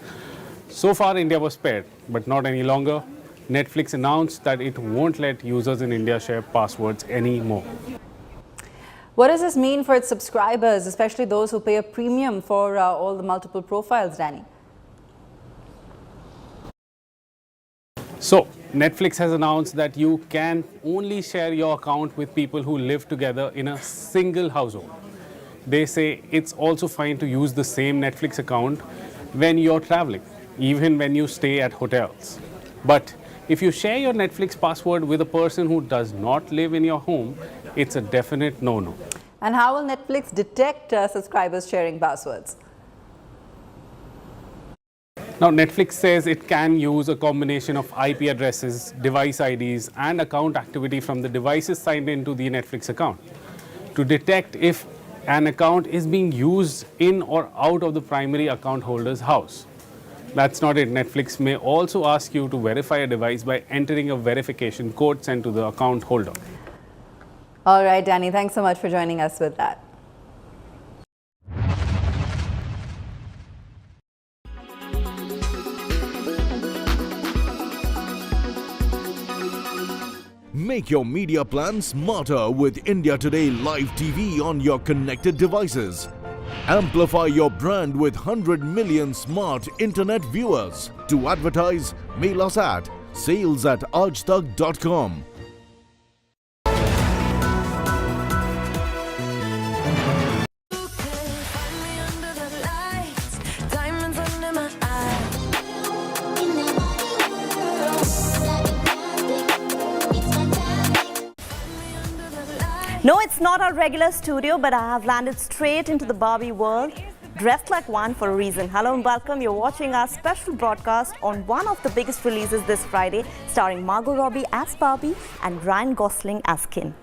So far, India was spared, but not any longer. Netflix announced that it won't let users in India share passwords anymore. What does this mean for its subscribers, especially those who pay a premium for all the multiple profiles, Danny? So, Netflix has announced that you can only share your account with people who live together in a single household. They say it's also fine to use the same Netflix account when you're traveling, even when you stay at hotels. But if you share your Netflix password with a person who does not live in your home, it's a definite no-no. And how will Netflix detect subscribers sharing passwords? Now, Netflix says it can use a combination of IP addresses, device IDs, and account activity from the devices signed into the Netflix account to detect if an account is being used in or out of the primary account holder's house. That's not it. Netflix may also ask you to verify a device by entering a verification code sent to the account holder. All right, Danny, thanks so much for joining us with that. Make your media plan smarter with India Today Live TV on your connected devices. Amplify your brand with 100 million smart internet viewers. To advertise, mail us at sales@aajtak.com. No, it's not our regular studio, but I have landed straight into the Barbie world, dressed like one for a reason. Hello and welcome. You're watching our special broadcast on one of the biggest releases this Friday, starring Margot Robbie as Barbie and Ryan Gosling as Ken.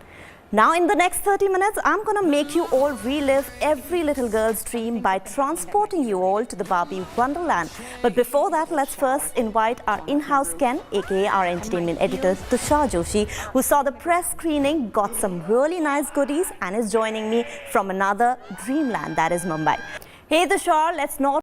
Now, in the next 30 minutes, I'm going to make you all relive every little girl's dream by transporting you all to the Barbie Wonderland. But before that, let's first invite our in-house Ken, aka our entertainment editor, Tushar Joshi, who saw the press screening, got some really nice goodies, and is joining me from another dreamland, that is Mumbai. Hey Tushar, let's not